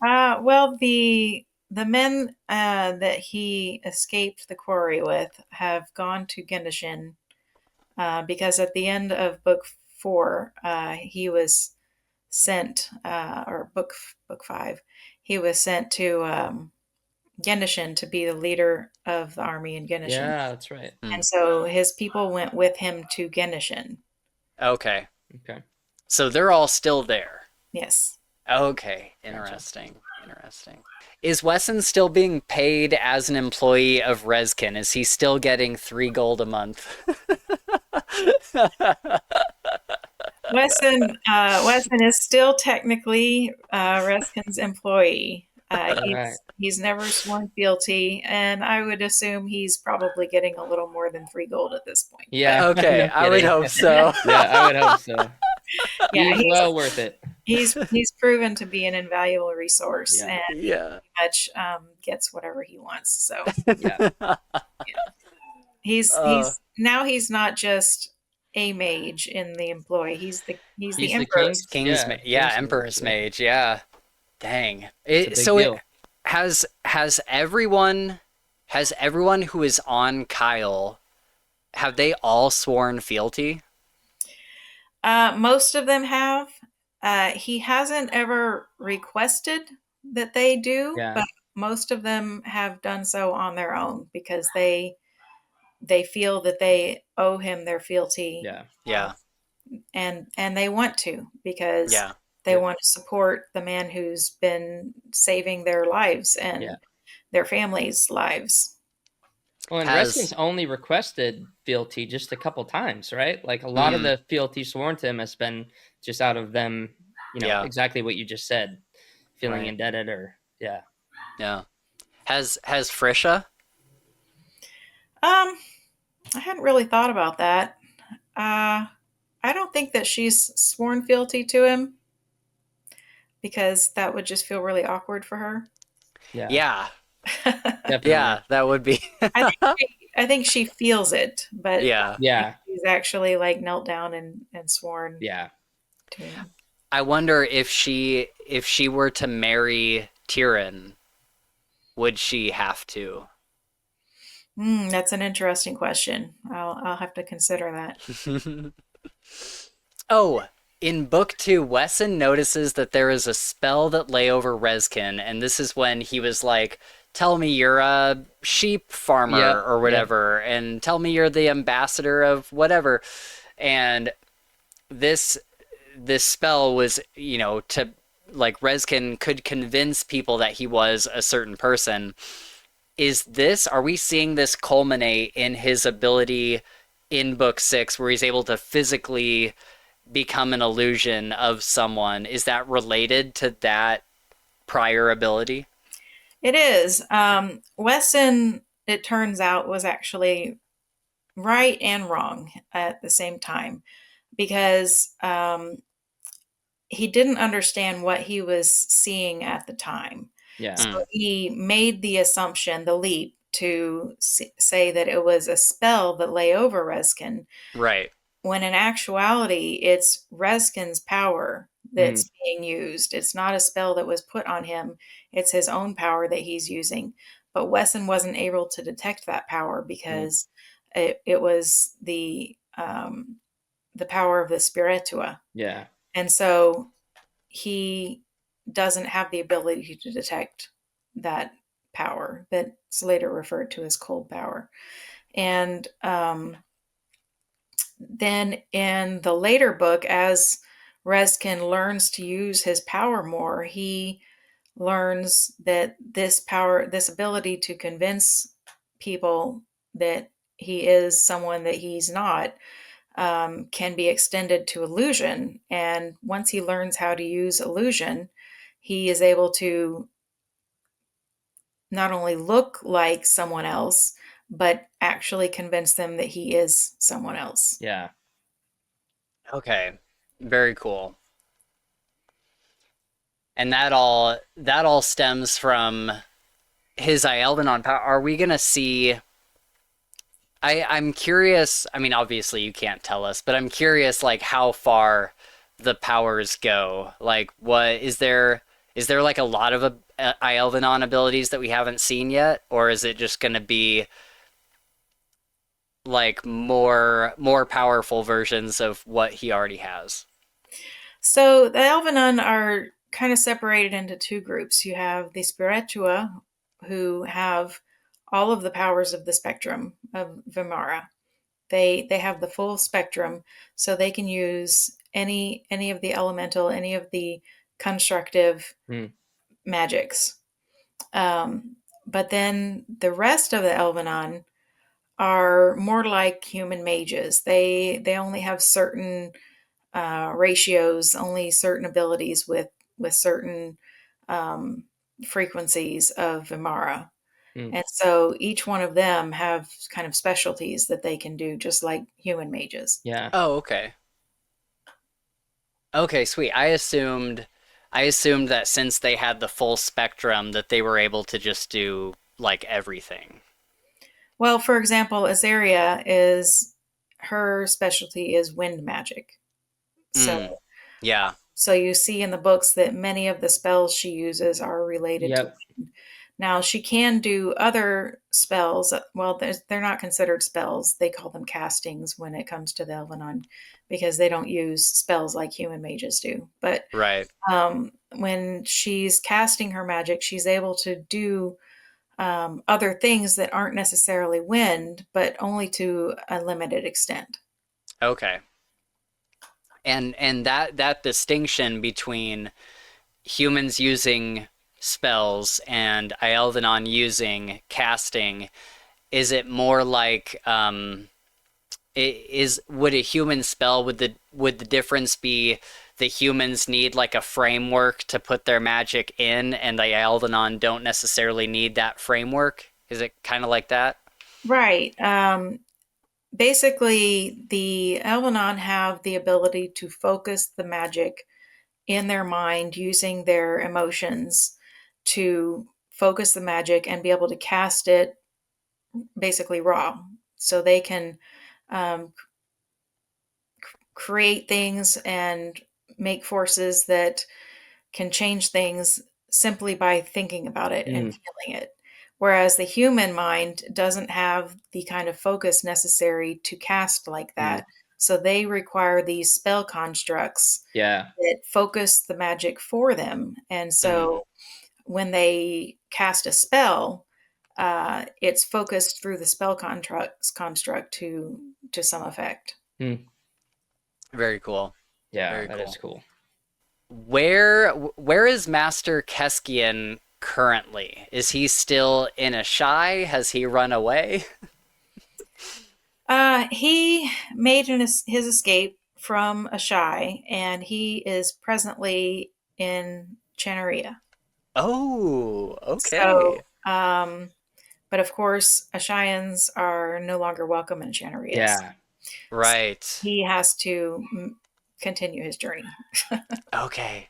[SPEAKER 2] Well, the men that he escaped the quarry with have gone to Gendishin because at the end of book 4, he was sent, or book 5, he was sent to Gendishin to be the leader of the army in Gendishin.
[SPEAKER 3] yeah, that's right.
[SPEAKER 2] And so his people went with him to Gendishin.
[SPEAKER 1] Okay,
[SPEAKER 3] Okay.
[SPEAKER 1] so they're all still there.
[SPEAKER 2] Yes.
[SPEAKER 1] Okay, interesting. Is Wesson still being paid as an employee of Reskin? Is he still getting 3 gold a month?
[SPEAKER 2] Weston is still technically Reskin's employee.
[SPEAKER 3] All right.
[SPEAKER 2] He's never sworn fealty, and I would assume he's probably getting a little more than 3 gold at this point.
[SPEAKER 3] Yeah.
[SPEAKER 1] Okay,
[SPEAKER 3] No
[SPEAKER 1] I would
[SPEAKER 3] kidding.
[SPEAKER 1] hope so.
[SPEAKER 3] Yeah, I would hope so.
[SPEAKER 2] Yeah,
[SPEAKER 3] He's well worth it.
[SPEAKER 2] he's proven to be an invaluable resource,
[SPEAKER 3] Yeah.
[SPEAKER 2] and
[SPEAKER 1] Yeah.
[SPEAKER 2] much gets whatever he wants. So
[SPEAKER 3] Yeah.
[SPEAKER 2] he's not just a mage in the employ. He's the
[SPEAKER 3] He's the
[SPEAKER 2] emperor's.
[SPEAKER 1] Emperor's mage. Yeah. Dang.
[SPEAKER 3] It's a big deal.
[SPEAKER 1] Has everyone who is on Kyle, have they all sworn fealty?
[SPEAKER 2] Most of them have. He hasn't ever requested that they do,
[SPEAKER 3] Yeah.
[SPEAKER 2] but most of them have done so on their own because they feel that they owe him their fealty.
[SPEAKER 3] Yeah.
[SPEAKER 1] Yeah.
[SPEAKER 2] And they want to, because
[SPEAKER 1] Yeah.
[SPEAKER 2] they want to support the man who's been saving their lives and their families' lives.
[SPEAKER 3] Well, and
[SPEAKER 1] Has
[SPEAKER 3] Reskin's only requested fealty just a couple times, right? Like a lot of the fealty sworn to him has been just out of them,
[SPEAKER 1] yeah,
[SPEAKER 3] exactly what you just said, feeling
[SPEAKER 1] right,
[SPEAKER 3] indebted or yeah.
[SPEAKER 1] yeah. Has Frisha?
[SPEAKER 2] Um, I hadn't really thought about that. Uh, I don't think that she's sworn fealty to him because that would just feel really awkward for her.
[SPEAKER 3] Yeah,
[SPEAKER 1] Yeah,
[SPEAKER 3] definitely.
[SPEAKER 1] yeah, that would be.
[SPEAKER 2] I think she feels it, but I
[SPEAKER 1] Yeah.
[SPEAKER 2] don't think
[SPEAKER 3] Yeah,
[SPEAKER 2] she's actually like knelt down and sworn
[SPEAKER 3] yeah.
[SPEAKER 2] to him.
[SPEAKER 1] I wonder if she were to marry Tyrion, would she have to?
[SPEAKER 2] That's an interesting question. I'll have to consider that.
[SPEAKER 1] Oh, in book two, Wesson notices that there is a spell that lay over Reskin, and this is when he was like, "Tell me you're a sheep farmer
[SPEAKER 3] Yep,
[SPEAKER 1] or
[SPEAKER 3] yep.
[SPEAKER 1] whatever, and tell me you're the ambassador of whatever." And this this spell was, to like Reskin could convince people that he was a certain person. Are we seeing this culminate in his ability in book six where he's able to physically become an illusion of someone? Is that related to that prior ability?
[SPEAKER 2] It is. Wesson, it turns out, was actually right and wrong at the same time because he didn't understand what he was seeing at the time.
[SPEAKER 3] Yeah.
[SPEAKER 2] So
[SPEAKER 1] Mm,
[SPEAKER 2] he made the assumption, the leap, to say that it was a spell that lay over Reskin,
[SPEAKER 1] right.
[SPEAKER 2] when in actuality, it's Reskin's power
[SPEAKER 3] Mm,
[SPEAKER 2] that's being used. It's not a spell that was put on him, it's his own power that he's using. But Wesson wasn't able to detect that power
[SPEAKER 3] mm,
[SPEAKER 2] because it was the power of the Spiritua.
[SPEAKER 3] yeah.
[SPEAKER 2] And so he doesn't have the ability to detect that power that's later referred to as cold power. And then in the later book, as Reskin learns to use his power more, he learns that this power, this ability to convince people that he is someone that he's not, can be extended to illusion. And once he learns how to use illusion, he is able to not only look like someone else, but actually convince them that he is someone else.
[SPEAKER 3] Yeah.
[SPEAKER 1] Okay. Very cool. And that all stems from his Ielvenon power. Are we gonna see? I'm curious. I mean, obviously you can't tell us, but I'm curious, like how far the powers go. Like, what is there? Is there like a lot of Ielvenon abilities that we haven't seen yet, or is it just gonna be like more powerful versions of what he already has?
[SPEAKER 2] So the Elvenon are kind of separated into two groups. You have the Spiritua, who have all of the powers of the spectrum of Vimara. They have the full spectrum, so they can use any of the elemental, any of the constructive
[SPEAKER 3] Mm,
[SPEAKER 2] magics. But then the rest of the Elvenon are more like human mages. They only have certain ratios, only certain abilities with certain um, frequencies of Vimara.
[SPEAKER 3] mm,
[SPEAKER 2] And so each one of them have kind of specialties that they can do, just like human mages.
[SPEAKER 3] yeah.
[SPEAKER 1] Oh, okay. Okay, sweet. I assumed that since they had the full spectrum that they were able to just do like everything.
[SPEAKER 2] Well, for example, Azaria is her specialty is wind magic. So
[SPEAKER 1] Mm. Yeah.
[SPEAKER 2] so you see in the books that many of the spells she uses are related to
[SPEAKER 3] Yep.
[SPEAKER 2] wind. Now she can do other spells. Well, they're not considered spells. They call them castings when it comes to the Elvenon because they don't use spells like human mages do. But
[SPEAKER 1] Right.
[SPEAKER 2] when she's casting her magic, she's able to do other things that aren't necessarily wind, but only to a limited extent.
[SPEAKER 1] Okay. And that distinction between humans using spells and Ielvenon using casting is it more like would a human spell, would the difference be the humans need like a framework to put their magic in, and the Aldenon don't necessarily need that framework? Is it kind of like that?
[SPEAKER 2] Right. Basically, the Elvenon have the ability to focus the magic in their mind using their emotions to focus the magic and be able to cast it basically raw. So they can um, create things and make forces that can change things simply by thinking about it and feeling it. Whereas the human mind doesn't have the kind of focus necessary to cast like that. So they require these spell constructs
[SPEAKER 3] Yeah.
[SPEAKER 2] that focus the magic for them. And so when they cast a spell, it's focused through the spell construct to some effect.
[SPEAKER 1] Very cool.
[SPEAKER 3] Yeah,
[SPEAKER 1] Very
[SPEAKER 3] that is
[SPEAKER 1] cool.
[SPEAKER 3] cool.
[SPEAKER 1] Where is Master Keskian currently? Is he still in a shy? Has he run away?
[SPEAKER 2] He made his escape from a shy, and he is presently in Channeria.
[SPEAKER 1] Oh,
[SPEAKER 2] So,
[SPEAKER 1] okay.
[SPEAKER 2] but of course, Ashians are no longer welcome in Channeria. So
[SPEAKER 3] Yeah.
[SPEAKER 1] Right.
[SPEAKER 2] he has to continue his journey.
[SPEAKER 1] Okay.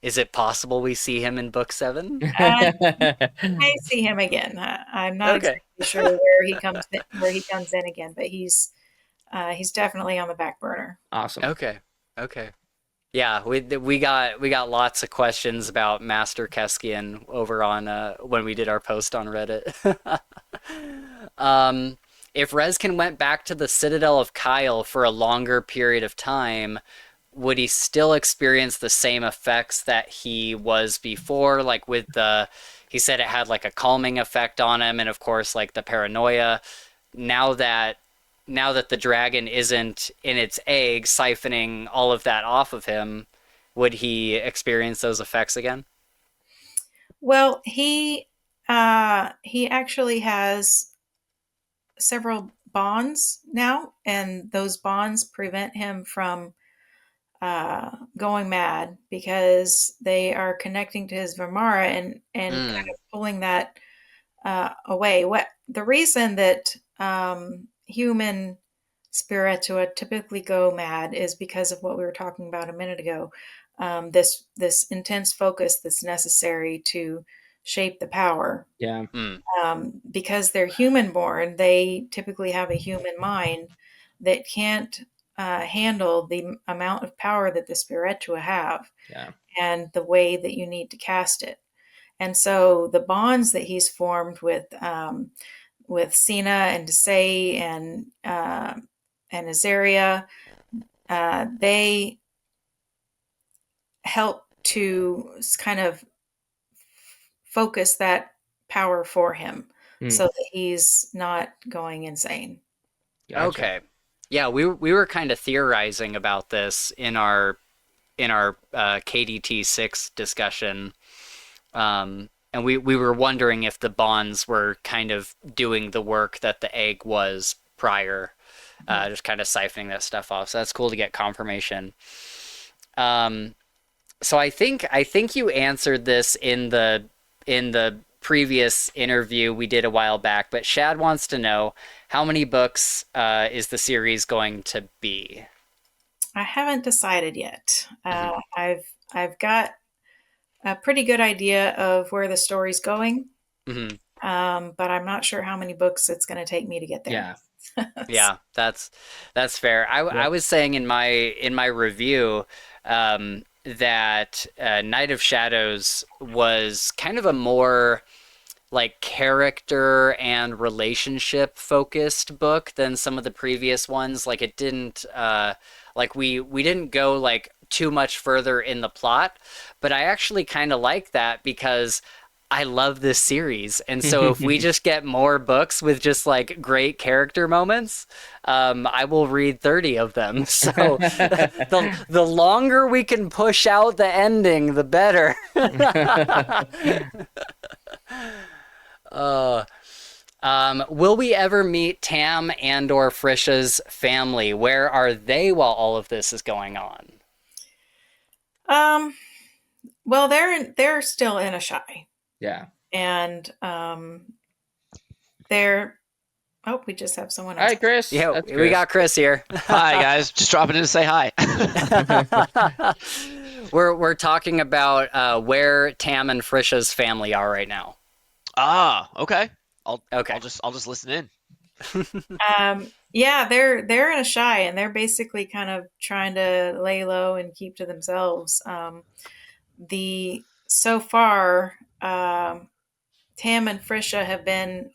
[SPEAKER 1] Is it possible we see him in book 7?
[SPEAKER 2] I may see him again. I'm not
[SPEAKER 1] Okay.
[SPEAKER 2] exactly sure where he comes in again, but he's definitely on the back burner.
[SPEAKER 3] Awesome.
[SPEAKER 1] Okay. Okay. Yeah, we got lots of questions about Master Keskian over on when we did our post on Reddit. um, if Rezkin went back to the Citadel of Kyle for a longer period of time, would he still experience the same effects that he was before? Like he said it had like a calming effect on him, and of course like the paranoia. Now that now that the dragon isn't in its egg, siphoning all of that off of him, would he experience those effects again?
[SPEAKER 2] Well, he actually has several bonds now, and those bonds prevent him from going mad because they are connecting to his Vimara and kind
[SPEAKER 1] Mm,
[SPEAKER 2] of pulling that away. What the reason that human spiritua typically go mad is because of what we were talking about a minute ago. This intense focus that's necessary to shape the power.
[SPEAKER 3] Yeah.
[SPEAKER 1] mm,
[SPEAKER 2] Because they're human born, they typically have a human mind that can't handle the amount of power that the spiritua have
[SPEAKER 3] Yeah.
[SPEAKER 2] and the way that you need to cast it. And so the bonds that he's formed with Sina and Desai and Azaria, they help to kind of focus that power for him so that he's not going insane.
[SPEAKER 3] Gotcha.
[SPEAKER 1] okay. Yeah, we were kind of theorizing about this in our KDT 6 discussion. And we were wondering if the bonds were kind of doing the work that the egg was prior, just kind of siphoning that stuff off. So that's cool to get confirmation. Um, so I think you answered this in the previous interview we did a while back, but Shad wants to know how many books is the series going to be?
[SPEAKER 2] I haven't decided yet.
[SPEAKER 1] Hmm.
[SPEAKER 2] I've got a pretty good idea of where the story's going,
[SPEAKER 1] Hmm.
[SPEAKER 2] but I'm not sure how many books it's going to take me to get there.
[SPEAKER 3] Yeah.
[SPEAKER 1] Yeah, that's fair. I
[SPEAKER 3] Yep.
[SPEAKER 1] was saying in my review that Night of Shadows was kind of a more like character and relationship focused book than some of the previous ones. Like it didn't like we didn't go like too much further in the plot, but I actually kind of like that because I love this series. And so if we just get more books with just like great character moments, I will read 30 of them. So the longer we can push out the ending, the better. uh, Will we ever meet Tam and or Frisha's family? Where are they while all of this is going on?
[SPEAKER 2] Um, well, they're still in a shy,
[SPEAKER 3] Yeah.
[SPEAKER 2] and they're. Oh, we just have someone else.
[SPEAKER 3] Hi, Chris.
[SPEAKER 1] Yeah,
[SPEAKER 3] That's
[SPEAKER 1] we
[SPEAKER 3] Chris.
[SPEAKER 1] got Chris here.
[SPEAKER 4] Hi guys, just dropping in to say hi.
[SPEAKER 1] We're talking about where Tam and Frisha's family are right now.
[SPEAKER 4] Okay. I'll
[SPEAKER 1] Okay.
[SPEAKER 4] I'll just listen in.
[SPEAKER 2] Yeah, they're in a shy, and they're basically kind of trying to lay low and keep to themselves. The so far, Tam and Frisha have been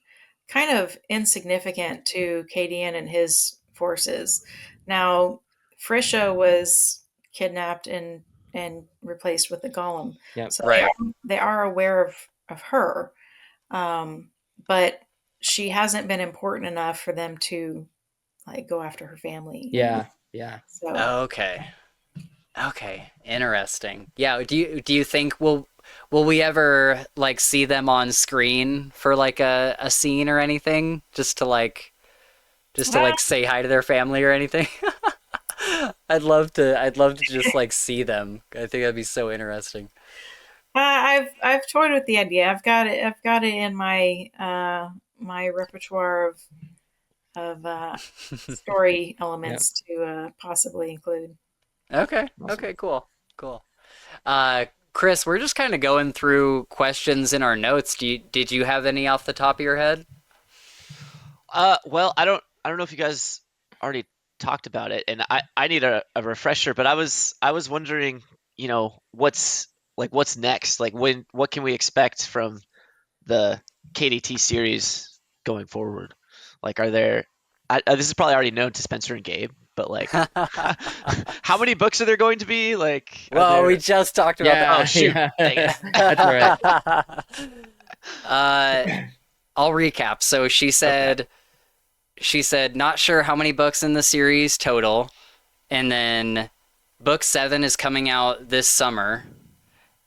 [SPEAKER 2] kind of insignificant to Kadian and his forces. Now, Frisha was kidnapped and replaced with the golem,
[SPEAKER 3] Yep.
[SPEAKER 2] so
[SPEAKER 1] Right.
[SPEAKER 2] they are aware of her, um, but she hasn't been important enough for them to like go after her family.
[SPEAKER 3] Yeah. Yeah.
[SPEAKER 2] So
[SPEAKER 1] Okay. Okay. Interesting. Yeah, do you think will we ever like see them on screen for like a scene or anything? Just to say hi to their family or anything? I'd love to just like see them. I think that'd be so interesting.
[SPEAKER 2] I've toyed with the idea. I've got it in my my repertoire of story elements to possibly include.
[SPEAKER 1] Okay.
[SPEAKER 3] Awesome.
[SPEAKER 1] Okay, cool. Cool. Chris, we're just kind of going through questions in our notes. Did you have any off the top of your head?
[SPEAKER 4] Well, I don't know if you guys already talked about it, and I need a refresher. But I was wondering, what's next? Like what can we expect from the KDT series going forward? Like, are there? This is probably already known to Spencer and Gabe, but like, how many books are there going to be? Like, are
[SPEAKER 1] Well,
[SPEAKER 4] there?
[SPEAKER 1] we just talked about
[SPEAKER 3] Yeah.
[SPEAKER 4] Oh shoot!
[SPEAKER 3] Yeah.
[SPEAKER 4] Dang it.
[SPEAKER 3] That's all right.
[SPEAKER 1] that. I'll recap. So she said not sure how many books in the series total, and then book 7 is coming out this summer,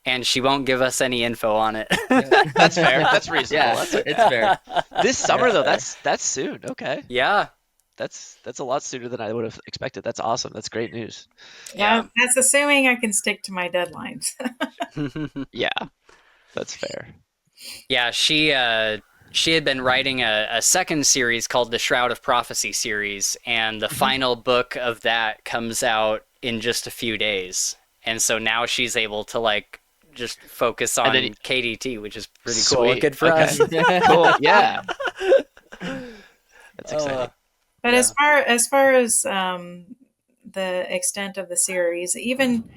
[SPEAKER 1] and she won't give us any info on it.
[SPEAKER 4] That's fair. That's reasonable.
[SPEAKER 3] Yeah.
[SPEAKER 4] That's
[SPEAKER 3] It's fair.
[SPEAKER 4] this summer though. That's soon. Okay.
[SPEAKER 1] Yeah.
[SPEAKER 4] That's a lot sooner than I would have expected. That's awesome. That's great news.
[SPEAKER 1] Yeah.
[SPEAKER 2] That's assuming I can stick to my deadlines.
[SPEAKER 4] Yeah, that's fair.
[SPEAKER 1] Yeah, she had been writing a second series called the Shroud of Prophecy series, and the final book of that comes out in just a few days. And so now she's able to like just focus on
[SPEAKER 4] And then-
[SPEAKER 1] KDT, which is pretty cool.
[SPEAKER 4] Sweet.
[SPEAKER 1] Good for
[SPEAKER 4] Okay.
[SPEAKER 1] us.
[SPEAKER 4] Cool. Yeah. That's exciting.
[SPEAKER 2] But
[SPEAKER 1] Yeah.
[SPEAKER 2] as far as the extent of the series, even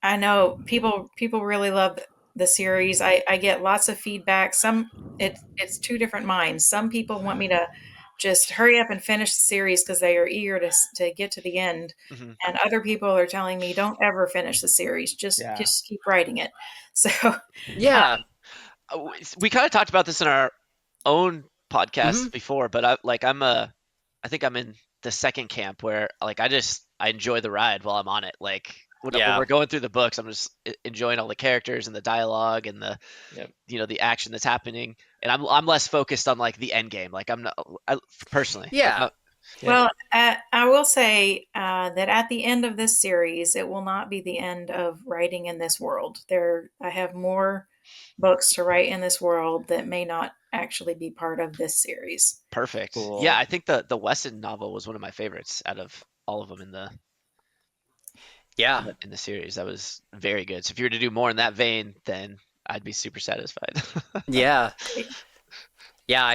[SPEAKER 2] I know people really love the series. I get lots of feedback. It's two different minds. Some people want me to just hurry up and finish the series because they are eager to get to the end,
[SPEAKER 4] Mhm.
[SPEAKER 2] and other people are telling me don't ever finish the series. Just
[SPEAKER 3] Yeah.
[SPEAKER 2] just keep writing it. So
[SPEAKER 1] Yeah.
[SPEAKER 4] We kind of talked about this in our own podcast
[SPEAKER 1] Mhm.
[SPEAKER 4] before, but I think I'm in the second camp where like I enjoy the ride while I'm on it. Like when
[SPEAKER 1] Yeah.
[SPEAKER 4] we're going through the books, I'm just enjoying all the characters and the dialogue and the
[SPEAKER 3] Yep.
[SPEAKER 4] the action that's happening, and I'm less focused on like the end game. Like I'm not personally.
[SPEAKER 1] Yeah.
[SPEAKER 4] Like,
[SPEAKER 3] Yeah.
[SPEAKER 2] Well, I will say that at the end of this series, it will not be the end of writing in this world. I have more books to write in this world that may not actually be part of this series.
[SPEAKER 4] perfect.
[SPEAKER 1] Cool.
[SPEAKER 4] Yeah, I think the Wesson novel was one of my favorites out of all of them
[SPEAKER 1] Yeah.
[SPEAKER 4] in the series. That was very good. So if you were to do more in that vein, then I'd be super satisfied.
[SPEAKER 1] Yeah. Yeah,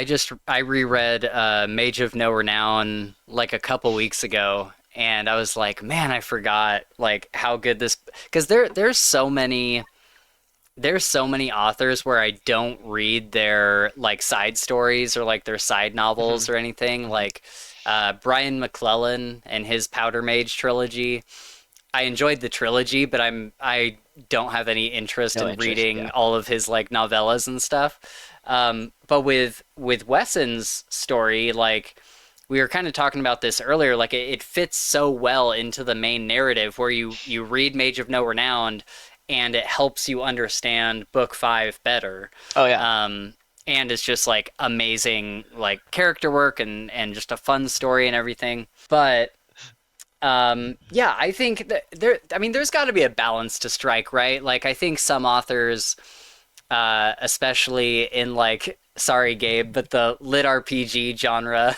[SPEAKER 1] I reread Mage of No Renown like a couple weeks ago, and I was like, man, I forgot like how good this, because there's so many authors where I don't read their like side stories or like their side novels or anything. Like Brian McClellan and his Powder Mage trilogy. I enjoyed the trilogy, but I don't have any interest
[SPEAKER 4] No
[SPEAKER 1] in
[SPEAKER 4] interest,
[SPEAKER 1] reading
[SPEAKER 4] yeah.
[SPEAKER 1] all of his like novellas and stuff. But with Wesson's story, like we were kind of talking about this earlier, like it fits so well into the main narrative where you read Mage of No Renown and it helps you understand book 5 better.
[SPEAKER 4] Oh yeah.
[SPEAKER 1] and it's just like amazing like character work and just a fun story and everything. But yeah, I think that I mean, there's got to be a balance to strike, right? Like, I think some authors, especially in like, sorry, Gabe, but the lit RPG genre,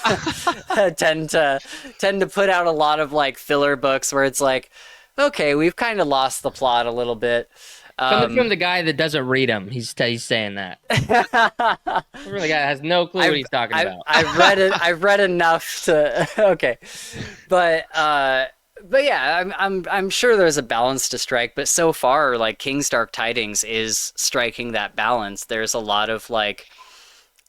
[SPEAKER 1] tend to put out a lot of like filler books where it's like, okay, we've kind of lost the plot a little bit.
[SPEAKER 3] Coming from the guy that doesn't read them, he's saying that. From the guy that has no clue what he's talking about.
[SPEAKER 1] I've read it. I've read enough to okay, but yeah, I'm sure there's a balance to strike. But so far, like King's Dark Tidings is striking that balance. There's a lot of like,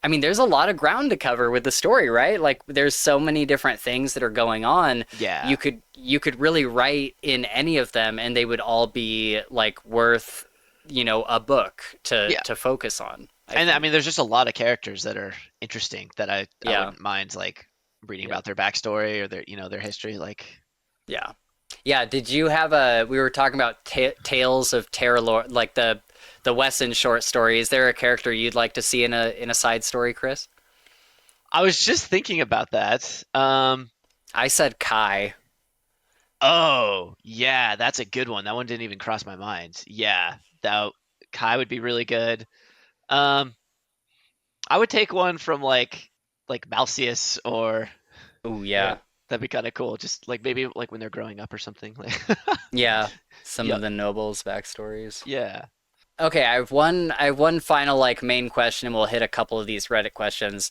[SPEAKER 1] I mean, there's a lot of ground to cover with the story, right? Like, there's so many different things that are going on.
[SPEAKER 4] Yeah.
[SPEAKER 1] You could really write in any of them, and they would all be like worth, a book to focus on.
[SPEAKER 4] I mean, there's just a lot of characters that are interesting that I wouldn't mind like reading about their backstory or their history. Like,
[SPEAKER 1] yeah. Did you have we were talking about Tales of Terror Lord, like the Wesson short story. Is there a character you'd like to see in a side story, Chris?
[SPEAKER 4] I was just thinking about that.
[SPEAKER 1] I said Kai.
[SPEAKER 4] Oh, yeah, that's a good one. That one didn't even cross my mind. Yeah, that Kai would be really good. I would take one from like Malcius or
[SPEAKER 1] Oh yeah.
[SPEAKER 4] that'd be kind of cool. Just like maybe like when they're growing up or something. Like
[SPEAKER 1] Yeah. Some
[SPEAKER 4] Yep.
[SPEAKER 1] of the nobles' backstories.
[SPEAKER 4] Yeah.
[SPEAKER 1] Okay, I have one final like main question, and we'll hit a couple of these Reddit questions.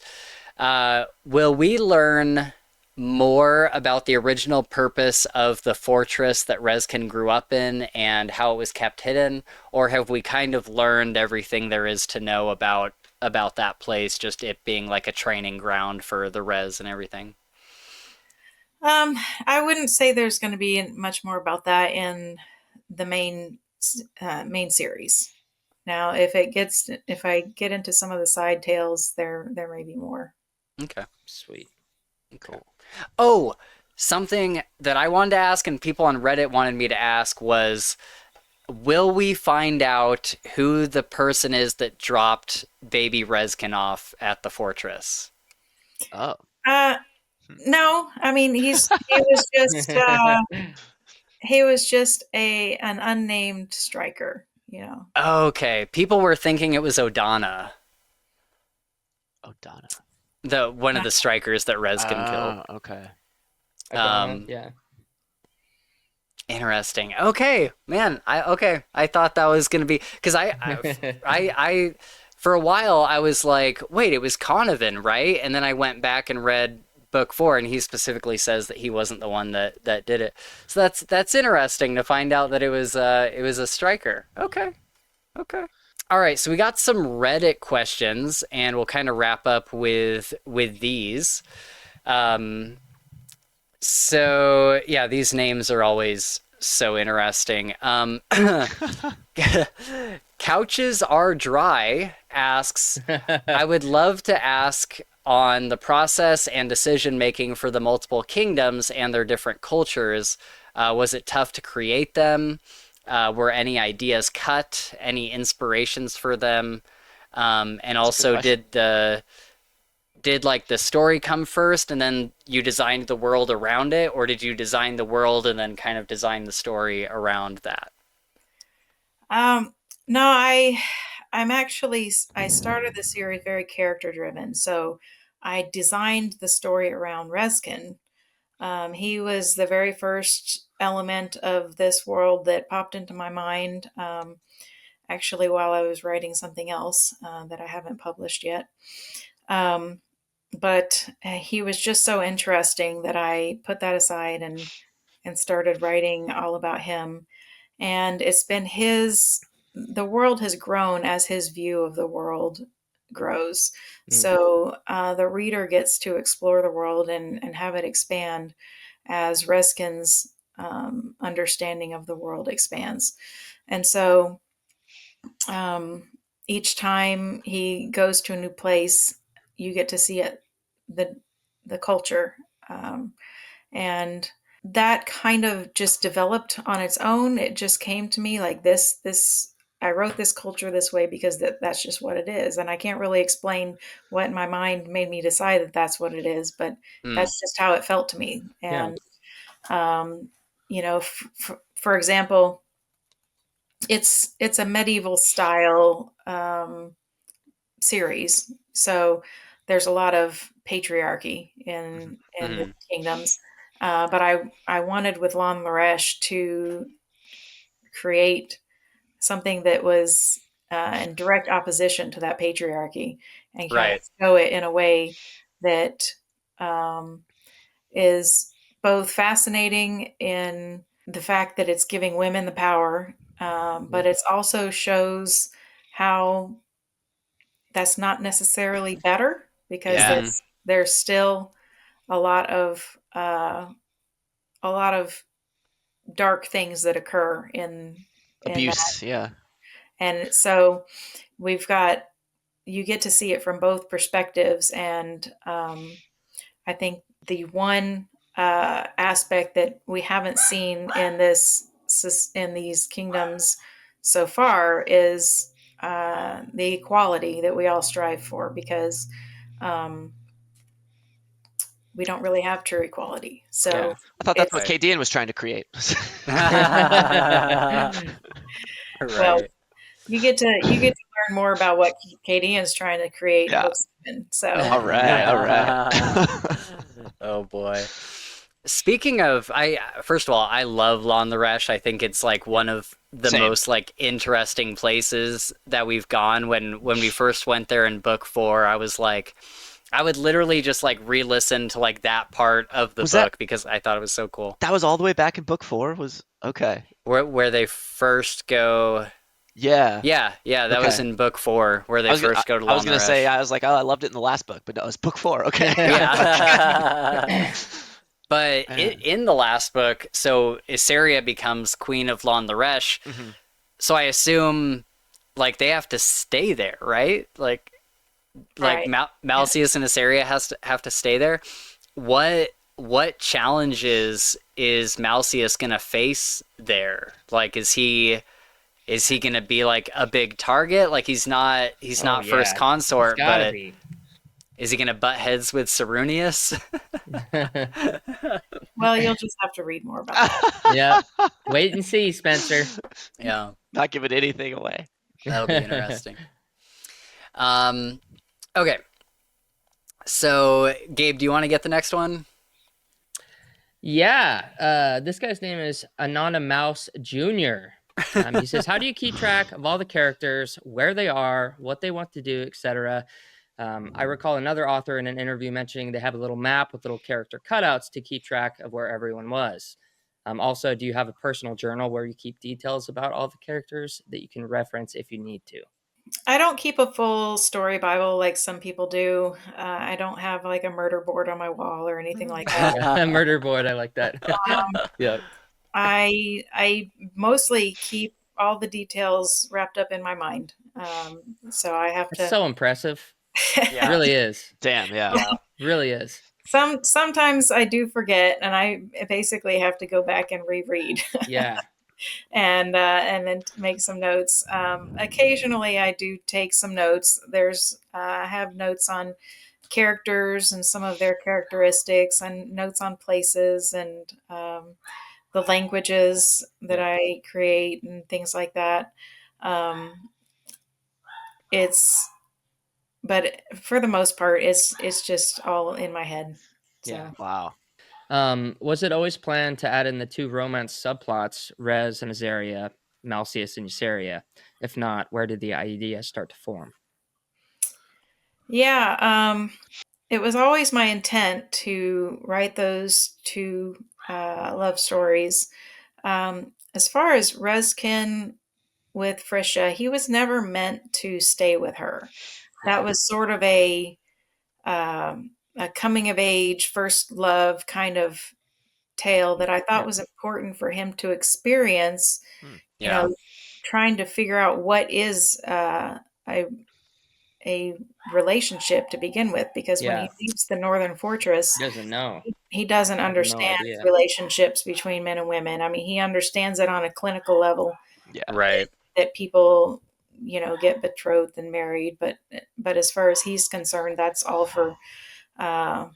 [SPEAKER 1] Will we learn more about the original purpose of the fortress that Rezkin grew up in and how it was kept hidden, or have we kind of learned everything there is to know about that place, just it being like a training ground for the Rez and everything?
[SPEAKER 2] I wouldn't say there's going to be much more about that in the main series. Now, if I get into some of the side tales, there may be more.
[SPEAKER 1] Okay.
[SPEAKER 3] Sweet.
[SPEAKER 1] Cool. Oh, something that I wanted to ask and people on Reddit wanted me to ask was, will we find out who the person is that dropped baby Rezkin off at the fortress?
[SPEAKER 4] Oh.
[SPEAKER 2] No, I mean he was just an unnamed striker,
[SPEAKER 1] Okay, people were thinking it was Odana,
[SPEAKER 4] Oh, Donna.
[SPEAKER 1] the one of the strikers that Rezkin killed.
[SPEAKER 4] Oh, okay.
[SPEAKER 3] Yeah.
[SPEAKER 1] Interesting. Okay, man. I thought that was gonna be because I for a while I was like, wait, it was Conovan, right? And then I went back and read book 4, and he specifically says that he wasn't the one that did it. So that's interesting to find out that it was a striker. Okay. All right, so we got some Reddit questions, and we'll kind of wrap up with these. So yeah, these names are always so interesting. Couches Are Dry asks, I would love to ask on the process and decision making for the multiple kingdoms and their different cultures. Was it tough to create them? Were any ideas cut? Any inspirations for them? And also, did like the story come first and then you designed the world around it, or did you design the world and then kind of design the story around that?
[SPEAKER 2] No, I started the series very character driven. So I designed the story around Reskin. He was the very first element of this world that popped into my mind, actually, while I was writing something else that I haven't published yet. But he was just so interesting that I put that aside and started writing all about him. And it's been the world has grown as his view of the world grows. So the reader gets to explore the world and have it expand as Reskin's understanding of the world expands. And so each time he goes to a new place, you get to see the culture, and that kind of just developed on its own. It just came to me like this. I wrote this culture this way because that's just what it is, and I can't really explain what in my mind made me decide that that's what it is, but that's just how it felt to me.
[SPEAKER 3] Yeah.
[SPEAKER 2] And for example, it's a medieval style series, so there's a lot of patriarchy in the kingdoms. But I wanted with Lon Laresh to create something that was in direct opposition to that patriarchy, and kind of
[SPEAKER 1] Right.
[SPEAKER 2] show it in a way that um, is both fascinating in the fact that it's giving women the power, but it also shows how that's not necessarily better, because
[SPEAKER 4] Yeah.
[SPEAKER 2] there's still a lot of uh, a lot of dark things that occur in that.
[SPEAKER 4] Abuse. Yeah.
[SPEAKER 2] And so we've got, you get to see it from both perspectives. And I think the one aspect that we haven't seen in these kingdoms so far is the equality that we all strive for, because um, we don't really have true equality.
[SPEAKER 3] Yeah.
[SPEAKER 2] So
[SPEAKER 4] I thought that's what
[SPEAKER 2] it's,
[SPEAKER 1] Right.
[SPEAKER 4] Kadean was trying to create.
[SPEAKER 2] well,
[SPEAKER 1] Right.
[SPEAKER 2] you get to learn more about what Katie is trying to create in
[SPEAKER 4] Yeah.
[SPEAKER 2] book 7. So
[SPEAKER 4] All right. All right.
[SPEAKER 1] Oh boy. Speaking of, I first of all, I love Lon Laresh. I think it's like one of the
[SPEAKER 4] Same.
[SPEAKER 1] most like interesting places that we've gone. When we first went there in book 4, I was like, I would literally just like re-listen to like that part of the
[SPEAKER 4] Was
[SPEAKER 1] book
[SPEAKER 4] that
[SPEAKER 1] because I thought it was so cool.
[SPEAKER 4] that was all the way back in book 4? Was okay.
[SPEAKER 1] Where they first go.
[SPEAKER 4] Yeah.
[SPEAKER 1] Yeah, that was
[SPEAKER 4] Okay.
[SPEAKER 1] in book 4 where
[SPEAKER 4] I
[SPEAKER 1] they
[SPEAKER 4] was gonna,
[SPEAKER 1] first go to
[SPEAKER 4] I was
[SPEAKER 1] Lon
[SPEAKER 4] gonna say,
[SPEAKER 1] Laresh.
[SPEAKER 4] I was like, oh, I loved it in the last book, but no, it's book 4. Okay.
[SPEAKER 1] Yeah. But
[SPEAKER 4] Man.
[SPEAKER 1] in the last book, so Issaria becomes queen of Lon Laresh.
[SPEAKER 4] hmm
[SPEAKER 1] So I assume like they have to stay there, right? Like
[SPEAKER 2] right.
[SPEAKER 1] Malceus and Issaria has to have to stay there. What challenges is Malceus gonna face there? Like is he gonna be like a big target? Like he's
[SPEAKER 3] Oh
[SPEAKER 1] not first
[SPEAKER 3] yeah. It's
[SPEAKER 1] consort,
[SPEAKER 3] gotta
[SPEAKER 1] but
[SPEAKER 3] be.
[SPEAKER 1] is he gonna butt heads with Sarunius?
[SPEAKER 2] Well, you'll just have to read more about that.
[SPEAKER 3] Yeah. Wait and see, Spencer.
[SPEAKER 1] Yeah,
[SPEAKER 4] Not giving anything away.
[SPEAKER 1] that'll be interesting. Um, okay. So, Gabe, do you want to get the next one?
[SPEAKER 3] Yeah, this guy's name is Anonymous Jr. He says, "How do you keep track of all the characters, where they are, what they want to do, etc.?" I recall another author in an interview mentioning they have a little map with little character cutouts to keep track of where everyone was. Also, do you have a personal journal where you keep details about all the characters that you can reference if you need to?
[SPEAKER 2] I don't keep a full story Bible like some people do. I don't have like a murder board on my wall or anything like that.
[SPEAKER 3] Murder board, I like that. Yeah.
[SPEAKER 2] I mostly keep all the details wrapped up in my mind. So I have
[SPEAKER 3] It's
[SPEAKER 2] to.
[SPEAKER 3] so impressive. It
[SPEAKER 1] Yeah.
[SPEAKER 3] really is.
[SPEAKER 4] Damn. Yeah.
[SPEAKER 1] Yeah.
[SPEAKER 3] Really is.
[SPEAKER 2] Sometimes I do forget, and I basically have to go back and reread.
[SPEAKER 3] Yeah.
[SPEAKER 2] And then make some notes. Occasionally, I do take some notes. I have notes on characters and some of their characteristics, and notes on places and the languages that I create and things like that. Um, it's but for the most part, it's just all in my head. So.
[SPEAKER 3] Yeah.
[SPEAKER 4] Wow.
[SPEAKER 3] Was it always planned to add in the 2 romance subplots, Rez and Azaria, Malceus and Eusaria? If not, where did the idea start to form?
[SPEAKER 2] Yeah, it was always my intent to write those 2 love stories. As far as Rezkin with Frisha, he was never meant to stay with her. That was sort of a coming of age, first love kind of tale that I thought was important for him to experience.
[SPEAKER 4] Hmm.
[SPEAKER 2] You
[SPEAKER 1] Yeah.
[SPEAKER 2] know, trying to figure out what is a relationship to begin with, because when
[SPEAKER 3] Yeah.
[SPEAKER 2] he leaves the Northern Fortress,
[SPEAKER 3] He doesn't know.
[SPEAKER 2] he doesn't
[SPEAKER 3] No
[SPEAKER 2] understand
[SPEAKER 3] idea.
[SPEAKER 2] relationships between men and women. I mean, he understands it on a clinical level.
[SPEAKER 4] Yeah.
[SPEAKER 1] Right.
[SPEAKER 2] that people, get betrothed and married, but as far as he's concerned, that's all for, uh,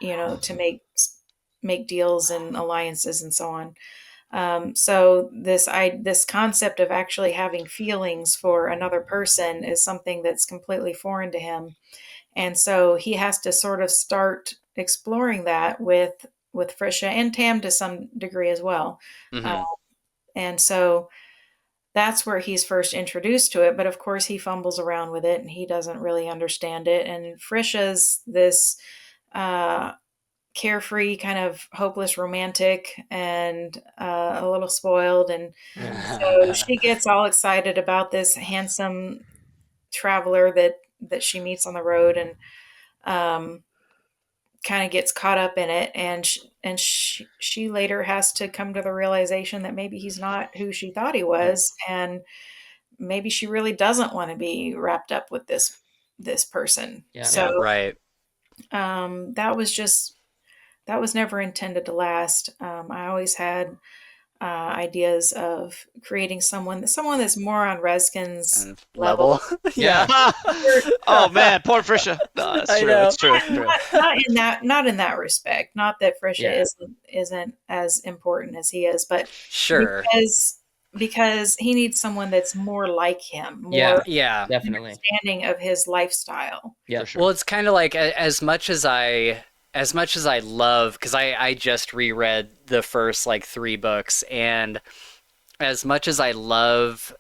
[SPEAKER 2] to make deals and alliances and so on. So this concept of actually having feelings for another person is something that's completely foreign to him, and so he has to sort of start exploring that with Frisha and Tam to some degree as well. Uh,
[SPEAKER 1] Hmm.
[SPEAKER 2] and so that's where he's first introduced to it. But of course, he fumbles around with it and he doesn't really understand it. And Frisha's this uh, carefree, kind of hopeless romantic and a little spoiled. And so she gets all excited about this handsome traveler that she meets on the road, and um, kind of gets caught up in it, and she later has to come to the realization that maybe he's not who she thought he was, and maybe she really doesn't want to be wrapped up with this person.
[SPEAKER 3] Yeah.
[SPEAKER 2] So
[SPEAKER 1] Yeah, right.
[SPEAKER 2] that was never intended to last. I always had ideas of creating someone that's more on Reskin's
[SPEAKER 1] And
[SPEAKER 2] level.
[SPEAKER 1] level. Yeah.
[SPEAKER 4] Oh man, poor Frisha. No, that's
[SPEAKER 1] I
[SPEAKER 4] true.
[SPEAKER 1] know.
[SPEAKER 4] It's true. It's true.
[SPEAKER 2] Not in that respect. Not that Frisha
[SPEAKER 3] Yeah.
[SPEAKER 2] isn't as important as he is, but
[SPEAKER 1] Sure.
[SPEAKER 2] because he needs someone that's more like him,
[SPEAKER 3] Yeah.
[SPEAKER 2] more
[SPEAKER 1] Yeah.
[SPEAKER 3] Definitely.
[SPEAKER 2] understanding of his lifestyle.
[SPEAKER 3] Yeah.
[SPEAKER 4] For sure.
[SPEAKER 1] Well, it's kind of like as much as I love, because I just reread the first like three books, and as much as I love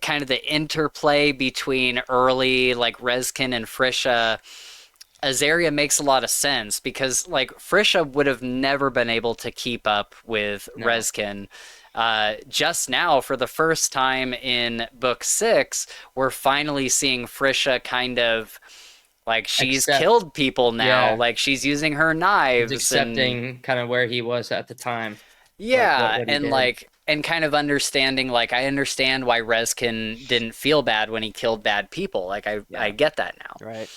[SPEAKER 1] kind of the interplay between early like Reskin and Frisha, Azaria makes a lot of sense because like Frisha would have never been able to keep up with
[SPEAKER 3] No.
[SPEAKER 1] Reskin. Just now, for the first time in book 6, we're finally seeing Frisha kind of like she's
[SPEAKER 3] Accept-
[SPEAKER 1] killed people now.
[SPEAKER 3] Yeah.
[SPEAKER 1] Like she's using her
[SPEAKER 3] He's
[SPEAKER 1] knives and
[SPEAKER 3] accepting kind of where he was at the time.
[SPEAKER 1] yeah,
[SPEAKER 3] what he
[SPEAKER 1] and
[SPEAKER 3] did.
[SPEAKER 1] like and kind of understanding like I understand why Reskin didn't feel bad when he killed bad people. Like I
[SPEAKER 4] Yeah.
[SPEAKER 1] get that now.
[SPEAKER 4] Right.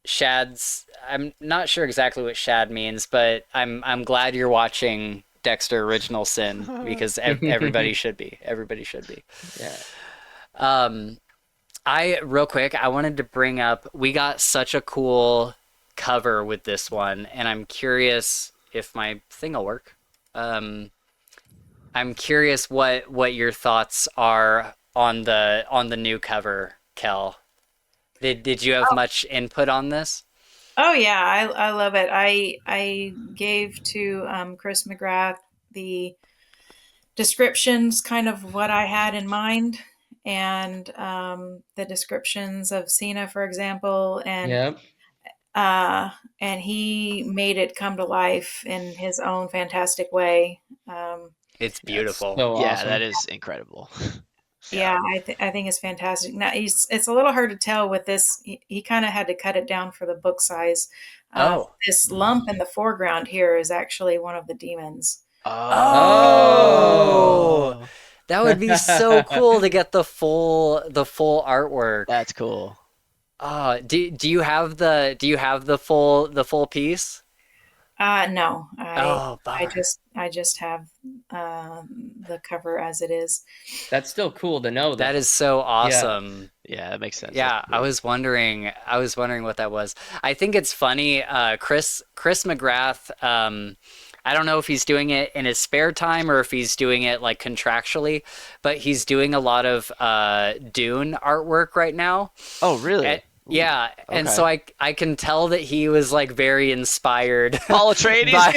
[SPEAKER 1] Shad's I'm not sure exactly what Shad means, but I'm glad you're watching Dexter Original Sin because everybody should be. Everybody should be.
[SPEAKER 3] Yeah.
[SPEAKER 1] I real quick, I wanted to bring up we got such a cool cover with this one, and I'm curious if my thing will work. I'm curious what your thoughts are on the new cover, Kel. Did you have much input on this?
[SPEAKER 2] Oh yeah, I love it. I gave to Chris McGrath the descriptions, kind of what I had in mind, and the descriptions of Cena, for example,
[SPEAKER 3] Yep.
[SPEAKER 2] and he made it come to life in his own fantastic way.
[SPEAKER 1] It's
[SPEAKER 4] That's
[SPEAKER 1] beautiful.
[SPEAKER 3] So
[SPEAKER 4] yeah,
[SPEAKER 3] awesome.
[SPEAKER 4] that is incredible.
[SPEAKER 2] Yeah, I think it's fantastic. Now it's a little hard to tell with this. He kind of had to cut it down for the book size.
[SPEAKER 1] Oh.
[SPEAKER 2] This lump in the foreground here is actually one of the demons.
[SPEAKER 1] Oh. That would be so cool to get the full artwork.
[SPEAKER 4] That's cool.
[SPEAKER 1] Do you have the full piece?
[SPEAKER 2] No,
[SPEAKER 1] Oh,
[SPEAKER 2] I
[SPEAKER 1] bummer.
[SPEAKER 2] just have the cover as it is.
[SPEAKER 3] That's still cool to know, though.
[SPEAKER 1] That is so awesome.
[SPEAKER 4] Yeah, that makes sense.
[SPEAKER 1] Yeah, I was wondering what that was. I think it's funny, Chris McGrath, I don't know if he's doing it in his spare time or if he's doing it like contractually, but he's doing a lot of Dune artwork right now.
[SPEAKER 4] Oh, really?
[SPEAKER 1] And, yeah, and
[SPEAKER 4] okay.
[SPEAKER 1] so I can tell that he was like very inspired
[SPEAKER 4] Paul Atreides?
[SPEAKER 1] by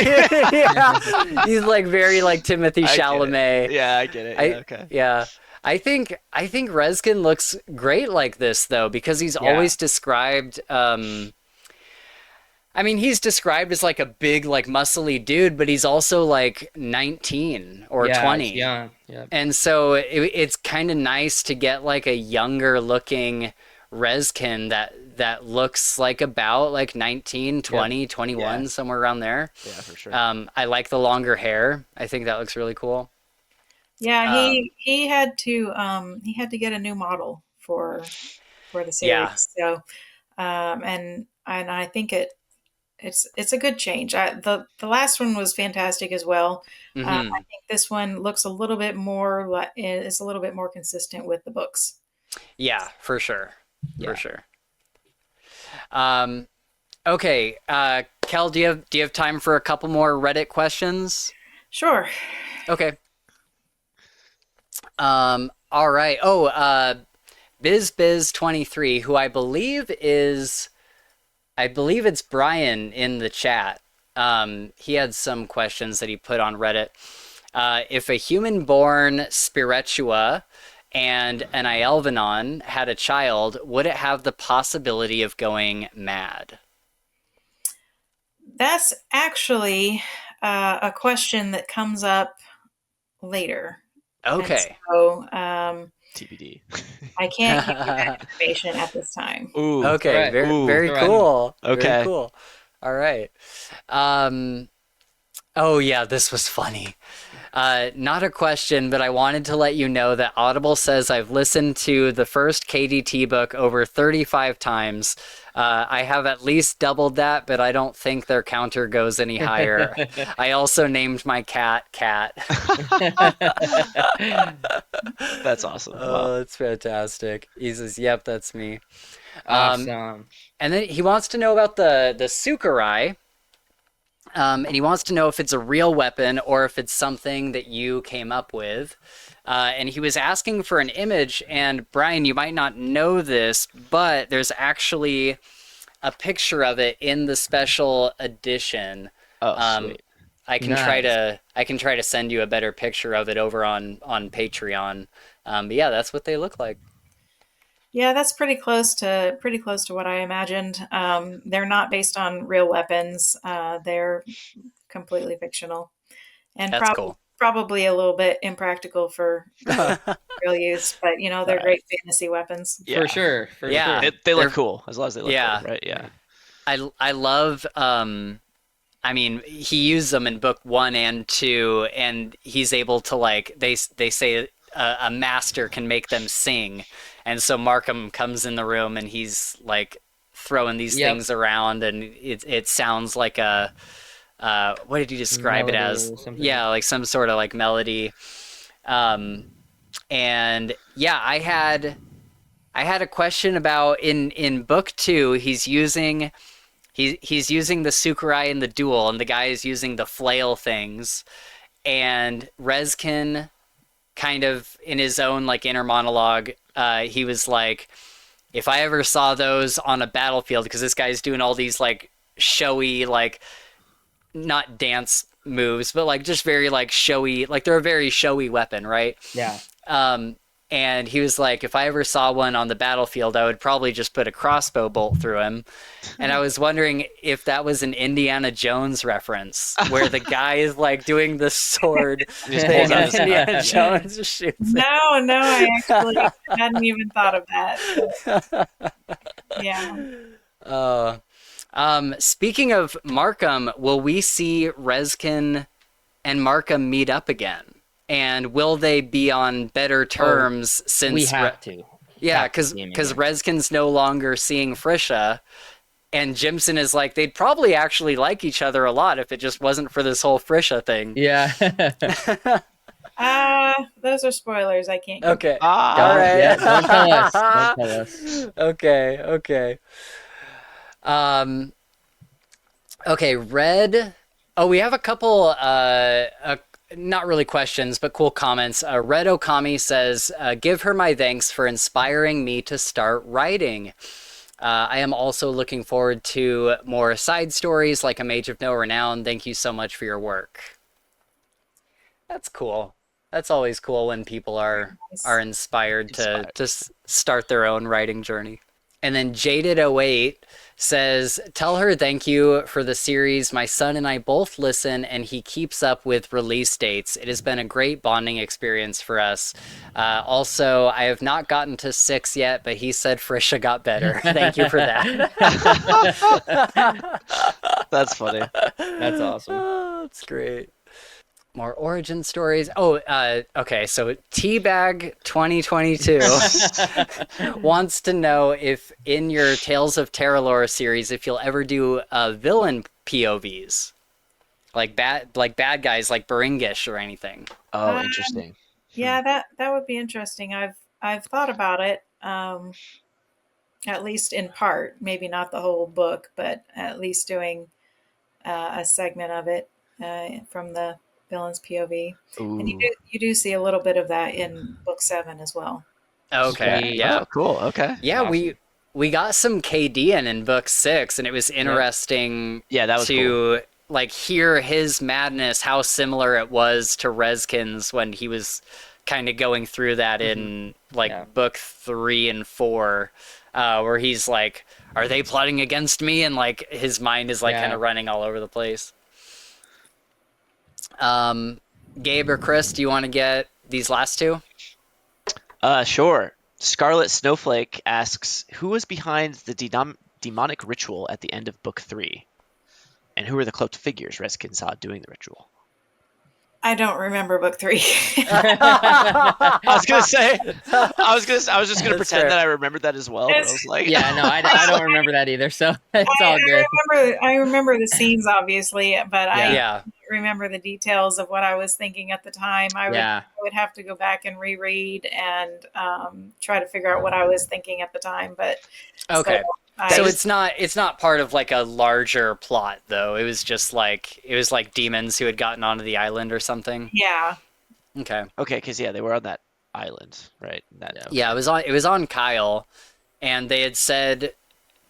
[SPEAKER 1] yeah. He's like very like Timothy
[SPEAKER 4] I get it.
[SPEAKER 1] Chalamet.
[SPEAKER 4] Yeah, I get it. Yeah, okay.
[SPEAKER 1] Yeah. I think Reskin looks great like this though because he's
[SPEAKER 3] Yeah.
[SPEAKER 1] always described I mean he's described as like a big like muscly dude but he's also like 19 or
[SPEAKER 3] Yeah,
[SPEAKER 1] 20.
[SPEAKER 3] he's young. Yeah.
[SPEAKER 1] And so it's kind of nice to get like a younger looking Reskin that looks like about like 19, 20, 21
[SPEAKER 4] Yeah.
[SPEAKER 1] somewhere around there.
[SPEAKER 4] Yeah, for sure.
[SPEAKER 1] I like the longer hair. I think that looks really cool.
[SPEAKER 2] Yeah, he had to get a new model for the series.
[SPEAKER 1] Yeah.
[SPEAKER 2] So and I think it's a good change. The last one was fantastic as well. I
[SPEAKER 1] Hmm.
[SPEAKER 2] think this one looks a little bit more is a little bit more consistent with the books.
[SPEAKER 1] Yeah, for sure. For
[SPEAKER 3] Yeah.
[SPEAKER 1] sure. Um, okay, Kel, do you have time for a couple more Reddit questions?
[SPEAKER 2] Sure.
[SPEAKER 1] Okay. All right. Oh, BizBiz23, who I believe it's Brian in the chat. He had some questions that he put on Reddit. If a human-born Spiritua and an Ielvenon had a child, would it have the possibility of going mad?
[SPEAKER 2] That's actually a question that comes up later. And
[SPEAKER 1] Okay.
[SPEAKER 2] so
[SPEAKER 4] TBD.
[SPEAKER 2] I can't give you that information at this time.
[SPEAKER 4] Ooh.
[SPEAKER 1] Okay,
[SPEAKER 3] All right.
[SPEAKER 1] very
[SPEAKER 4] Ooh.
[SPEAKER 1] very
[SPEAKER 3] All right.
[SPEAKER 1] cool. Very
[SPEAKER 4] Okay.
[SPEAKER 1] cool. All right. Um, oh yeah, this was funny. Not a question, but I wanted to let you know that Audible says I've listened to the first KDT book over 35 times. I have at least doubled that, but I don't think their counter goes any higher. I also named my cat Cat.
[SPEAKER 4] That's awesome. Wow.
[SPEAKER 1] Oh, that's fantastic. He says, "Yep, that's me."
[SPEAKER 3] Awesome.
[SPEAKER 1] And then he wants to know about the Sukurai. And he wants to know if it's a real weapon or if it's something that you came up with. And he was asking for an image. And Brian, you might not know this, but there's actually a picture of it in the special edition.
[SPEAKER 4] Oh, sweet.
[SPEAKER 1] I can try to send you a better picture of it over on Patreon. But yeah, that's what they look like.
[SPEAKER 2] Yeah, that's pretty close to what I imagined. They're not based on real weapons. They're completely fictional, and
[SPEAKER 1] That's cool.
[SPEAKER 2] probably a little bit impractical for real use. But they're great fantasy weapons.
[SPEAKER 4] Yeah.
[SPEAKER 3] For sure. For
[SPEAKER 1] Yeah.
[SPEAKER 3] sure.
[SPEAKER 4] They
[SPEAKER 1] They're-
[SPEAKER 4] look cool as long as they look
[SPEAKER 1] Yeah.
[SPEAKER 4] cool, right? Yeah.
[SPEAKER 1] I love I mean, he used them in book 1 and 2, and he's able to they say a master can make them sing, and so Markham comes in the room and he's like throwing these
[SPEAKER 3] Yep.
[SPEAKER 1] things around, and it sounds like a what did he describe it
[SPEAKER 3] Melody
[SPEAKER 1] as?
[SPEAKER 3] or something.
[SPEAKER 1] Yeah, like some sort of like melody. And yeah, I had a question about in book 2, he's using the Sukurai in the duel, and the guy is using the flail things. And Rezkin, kind of in his own inner monologue, he was like, if I ever saw those on a battlefield, because this guy's doing all these showy, not dance moves, but just very showy, they're a very showy weapon, right?
[SPEAKER 3] Yeah.
[SPEAKER 1] And he was like, if I ever saw one on the battlefield, I would probably just put a crossbow bolt through him. And I was wondering if that was an Indiana Jones reference, where the guy is doing the sword
[SPEAKER 4] Just
[SPEAKER 1] thing,
[SPEAKER 4] pulls out
[SPEAKER 1] and
[SPEAKER 4] his
[SPEAKER 1] Indiana
[SPEAKER 4] gun.
[SPEAKER 1] Jones just shoots it.
[SPEAKER 2] No, I actually hadn't even thought of that. Yeah.
[SPEAKER 1] Speaking of Markham, will we see Rezkin and Markham meet up again? And will they be on better terms since
[SPEAKER 3] We have to.
[SPEAKER 1] Yeah,
[SPEAKER 3] Have to
[SPEAKER 1] because
[SPEAKER 3] see him again.
[SPEAKER 1] Rezkin's no longer seeing Frisha, and Jimson is like, they'd probably actually like each other a lot if it just wasn't for this whole Frisha thing.
[SPEAKER 3] Yeah.
[SPEAKER 2] Those are spoilers. I can't.
[SPEAKER 1] Okay.
[SPEAKER 4] Ah.
[SPEAKER 1] All right.
[SPEAKER 3] Yeah, don't tell us. Don't tell us.
[SPEAKER 1] Okay. Okay, Red. Oh, we have a couple, not really questions, but cool comments. Red Okami says, give her my thanks for inspiring me to start writing. I am also looking forward to more side stories like A Mage of No Renown. Thank you so much for your work. That's cool. That's always cool when people are inspired to start their own writing journey. And then Jaded08 says, tell her thank you for the series. My son and I both listen, and he keeps up with release dates. It has been a great bonding experience for us. Also, I have not gotten to 6 yet, but he said Frisha got better. Thank you for that.
[SPEAKER 4] That's funny.
[SPEAKER 3] That's awesome.
[SPEAKER 1] Oh, that's great. More origin stories. Oh, okay. So Teabag 2022 wants to know if in your Tales of Terralore series, if you'll ever do a villain POVs, like bad guys like Baringish or anything.
[SPEAKER 4] Oh,
[SPEAKER 2] Um,
[SPEAKER 4] interesting.
[SPEAKER 2] yeah, that would be interesting. I've thought about it, at least in part, maybe not the whole book, but at least doing a segment of it from the villain's POV. And
[SPEAKER 4] Ooh.
[SPEAKER 2] you do see a little bit of that in book 7 as well.
[SPEAKER 1] Okay,
[SPEAKER 3] Sweet.
[SPEAKER 1] yeah.
[SPEAKER 4] Oh, cool. Okay.
[SPEAKER 1] Yeah,
[SPEAKER 3] Awesome.
[SPEAKER 1] we got some KD in book 6, and it was interesting
[SPEAKER 4] Yeah, that was
[SPEAKER 1] to like hear his madness, how similar it was to Rezkin's when he was kind of going through that in like
[SPEAKER 3] Yeah.
[SPEAKER 1] book 3 and 4, where he's like, "Are they plotting against me?" And like his mind is like
[SPEAKER 3] Yeah.
[SPEAKER 1] kind of running all over the place. Gabe or Chris, do you want to get these last two?
[SPEAKER 4] Sure. Scarlet Snowflake asks, who was behind the demonic ritual at the end of book 3? And who were the cloaked figures Reskin saw doing the ritual?
[SPEAKER 2] I don't remember book 3.
[SPEAKER 4] I was gonna say, I was just gonna
[SPEAKER 1] That's
[SPEAKER 4] pretend
[SPEAKER 1] fair.
[SPEAKER 4] that I remembered that as well. But I was like,
[SPEAKER 3] Yeah, no, I don't remember that either, so it's all good.
[SPEAKER 2] I remember the scenes, obviously, but I
[SPEAKER 1] Yeah.
[SPEAKER 2] remember the details of what I was thinking at the time.
[SPEAKER 3] Yeah.
[SPEAKER 2] I would have to go back and reread and try to figure out what I was thinking at the time. But
[SPEAKER 1] Okay.
[SPEAKER 2] I-
[SPEAKER 1] So it's not part of like a larger plot though. It was like demons who had gotten onto the island or something.
[SPEAKER 2] yeah,
[SPEAKER 1] Okay.
[SPEAKER 4] okay, because they were on that island, right?
[SPEAKER 1] Yeah, it was on Kyle, and they had said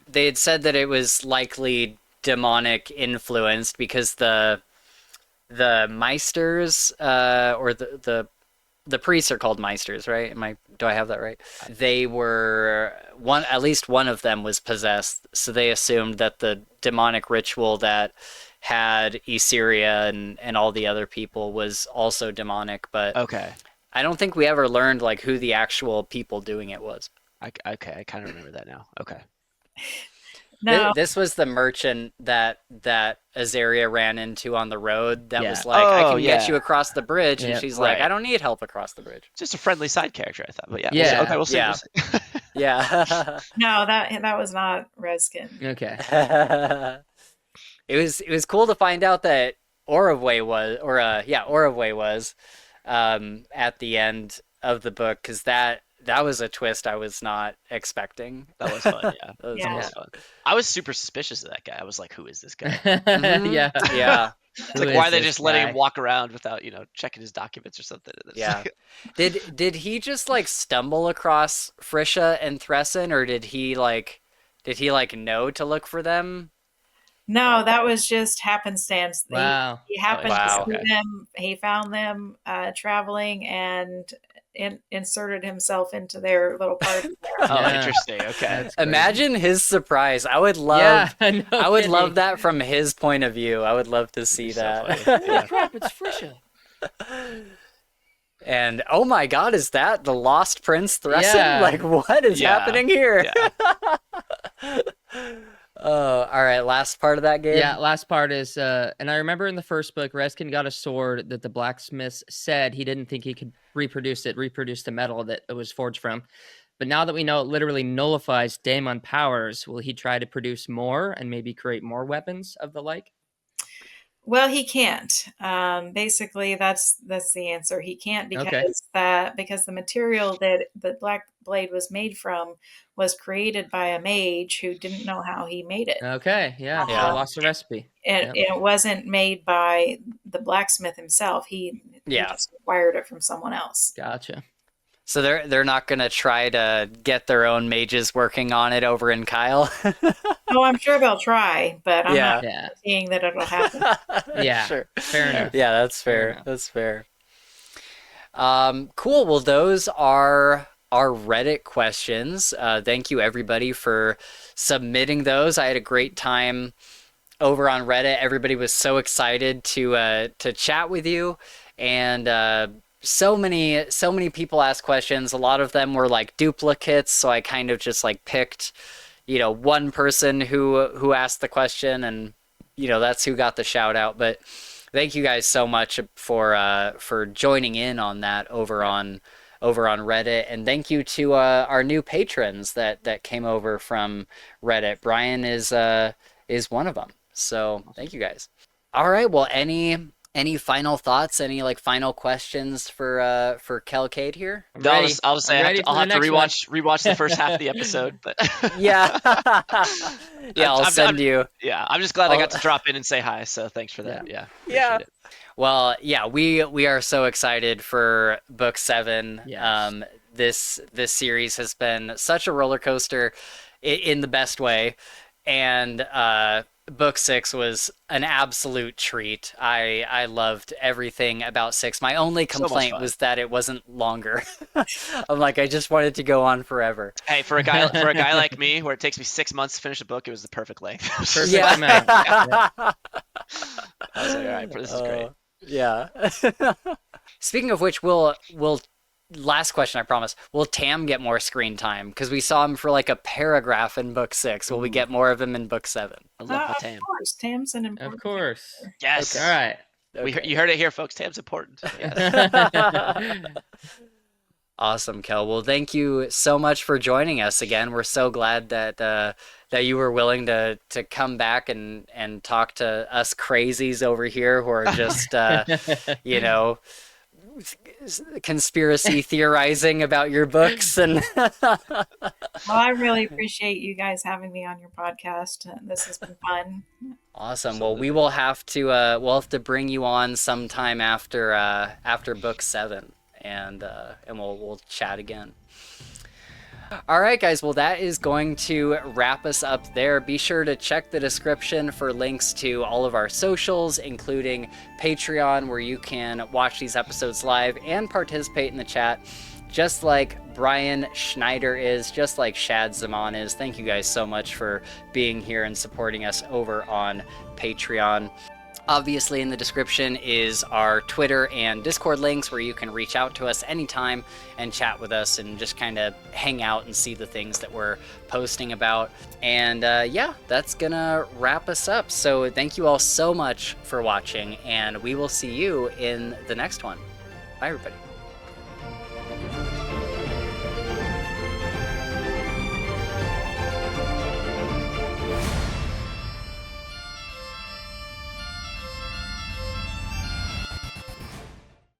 [SPEAKER 1] that it was likely demonic influenced because the Meisters or the priests are called Meisters, right? Do I have that right? They were at least one of them was possessed, so they assumed that the demonic ritual that had Eseria and all the other people was also demonic, but
[SPEAKER 4] Okay.
[SPEAKER 1] I don't think we ever learned like who the actual people doing it was.
[SPEAKER 4] Okay, I kind of remember that now. Okay.
[SPEAKER 2] no,
[SPEAKER 1] This was the merchant that Azaria ran into on the road that
[SPEAKER 3] Yeah.
[SPEAKER 1] was like, I
[SPEAKER 4] Oh,
[SPEAKER 1] can get
[SPEAKER 4] yeah.
[SPEAKER 1] you across the bridge. And
[SPEAKER 3] Yeah,
[SPEAKER 1] she's like,
[SPEAKER 4] right.
[SPEAKER 1] I don't need help across the bridge.
[SPEAKER 4] Just a friendly side character, I thought. But yeah.
[SPEAKER 3] Yeah.
[SPEAKER 4] Okay, we'll see.
[SPEAKER 1] Yeah.
[SPEAKER 4] We'll see.
[SPEAKER 1] Yeah.
[SPEAKER 2] no, that was not Reskin.
[SPEAKER 3] Okay.
[SPEAKER 1] It was cool to find out that Orovay was at the end of the book, because that was a twist I was not expecting.
[SPEAKER 4] That was fun. Yeah.
[SPEAKER 1] That was
[SPEAKER 2] Yeah.
[SPEAKER 4] That was fun. I was super suspicious of that guy. I was like, who is this guy?
[SPEAKER 1] Mhm.
[SPEAKER 3] Yeah.
[SPEAKER 1] Yeah.
[SPEAKER 4] It's like, why are they just letting him walk around without, checking his documents or something? And it's
[SPEAKER 1] Yeah.
[SPEAKER 4] like-
[SPEAKER 1] Did he just like stumble across Frisha and Thressen, or did he like know to look for them?
[SPEAKER 2] No, that was just happenstance.
[SPEAKER 3] Wow.
[SPEAKER 2] He happened
[SPEAKER 1] Wow.
[SPEAKER 2] to see
[SPEAKER 4] Okay.
[SPEAKER 2] them. He found them traveling and inserted himself into their little party.
[SPEAKER 4] Oh,
[SPEAKER 3] Yeah.
[SPEAKER 4] interesting. Okay.
[SPEAKER 3] That's great.
[SPEAKER 1] Imagine his surprise. I would love
[SPEAKER 3] Yeah, no
[SPEAKER 1] I would
[SPEAKER 3] kidding.
[SPEAKER 1] love that from his point of view. I would love to see
[SPEAKER 4] so
[SPEAKER 1] that.
[SPEAKER 4] funny. Yeah.
[SPEAKER 3] Crap, it's Frisha.
[SPEAKER 1] And oh my god, is that the Lost Prince Thressen?
[SPEAKER 3] Yeah.
[SPEAKER 1] Like what is
[SPEAKER 4] Yeah.
[SPEAKER 1] happening here?
[SPEAKER 4] Yeah.
[SPEAKER 1] Oh, all right, last part of that game.
[SPEAKER 3] Yeah, last part is, and I remember in the first book, Reskin got a sword that the blacksmith said he didn't think he could reproduce the metal that it was forged from. But now that we know it literally nullifies daemon powers, will he try to produce more and maybe create more weapons of the like?
[SPEAKER 2] Well, he can't. Basically, that's the answer. He can't because
[SPEAKER 3] Okay.
[SPEAKER 2] because the material that the black blade was made from was created by a mage who didn't know how he made it.
[SPEAKER 3] Okay, yeah,
[SPEAKER 1] Yeah.
[SPEAKER 3] so lost the recipe.
[SPEAKER 2] It wasn't made by the blacksmith himself. He just acquired it from someone else.
[SPEAKER 3] Gotcha.
[SPEAKER 1] So they're not gonna try to get their own mages working on it over in Kyle.
[SPEAKER 2] Oh, I'm sure they'll try, but I'm not
[SPEAKER 3] Yeah,
[SPEAKER 2] seeing that it'll happen.
[SPEAKER 3] Yeah,
[SPEAKER 1] Sure.
[SPEAKER 3] fair enough.
[SPEAKER 1] Yeah, that's
[SPEAKER 3] Fair
[SPEAKER 1] fair.
[SPEAKER 3] enough.
[SPEAKER 1] That's fair. Cool. Well, those are our Reddit questions. Thank you everybody for submitting those. I had a great time over on Reddit. Everybody was so excited to chat with you, and so many people asked questions. A lot of them were like duplicates, so I kind of just like picked, one person who asked the question, and that's who got the shout out. But thank you guys so much for joining in on that over on Reddit, and thank you to our new patrons that came over from Reddit. Brian is one of them. So thank you guys. All right. Well, any final thoughts? Any like final questions for Kel Kade here?
[SPEAKER 3] I'm
[SPEAKER 4] No,
[SPEAKER 3] ready.
[SPEAKER 4] I'll just say
[SPEAKER 3] I'm ready
[SPEAKER 4] I'll
[SPEAKER 3] for
[SPEAKER 4] have
[SPEAKER 3] the
[SPEAKER 4] to
[SPEAKER 3] next one.
[SPEAKER 4] rewatch the first half of the episode, but
[SPEAKER 1] Yeah. Yeah, I'll send you.
[SPEAKER 4] yeah, I'm just glad I
[SPEAKER 1] I'll-
[SPEAKER 4] got to drop in and say hi. So thanks for that. Yeah,
[SPEAKER 1] Yeah.
[SPEAKER 4] appreciate it.
[SPEAKER 1] Well, yeah, we are so excited for book 7.
[SPEAKER 3] Yes.
[SPEAKER 1] This series has been such a roller coaster in the best way, and book 6 was an absolute treat. I loved everything about 6. My only
[SPEAKER 4] So much
[SPEAKER 1] complaint
[SPEAKER 4] fun.
[SPEAKER 1] was that it wasn't longer. I'm like, I just wanted to go on forever.
[SPEAKER 4] Hey, for a guy like me, where it takes me 6 months to finish a book, it was the perfect length.
[SPEAKER 3] Perfect
[SPEAKER 1] Yeah.
[SPEAKER 3] amount. Yeah.
[SPEAKER 4] I was like, all right, this is great.
[SPEAKER 1] Yeah. Speaking of which, we'll last question, I promise. Will Tam get more screen time? Because we saw him for like a paragraph in book 6. Will we get more of him in book 7?
[SPEAKER 4] I love my
[SPEAKER 2] Of
[SPEAKER 4] Tam.
[SPEAKER 2] course, Tam's an important
[SPEAKER 3] Of course.
[SPEAKER 2] character.
[SPEAKER 4] Yes.
[SPEAKER 3] All right.
[SPEAKER 1] Okay.
[SPEAKER 4] You heard it here, folks. Tam's important. Yes.
[SPEAKER 1] Awesome, Kel. Well, thank you so much for joining us again. We're so glad that that you were willing to come back and talk to us crazies over here who are just you know, conspiracy theorizing about your books. And
[SPEAKER 2] Well, I really appreciate you guys having me on your podcast. This has been fun.
[SPEAKER 1] awesome. Well, we'll have to bring you on sometime after book 7, and we'll chat again. All right, guys. Well, that is going to wrap us up there. Be sure to check the description for links to all of our socials, including Patreon, where you can watch these episodes live and participate in the chat, just like Brian Schneider is, just like Shad Zaman is. Thank you guys so much for being here and supporting us over on Patreon. Obviously, in the description is our Twitter and Discord links where you can reach out to us anytime and chat with us and just kind of hang out and see the things that we're posting about. And yeah, that's gonna wrap us up. So thank you all so much for watching, and we will see you in the next one. Bye, everybody.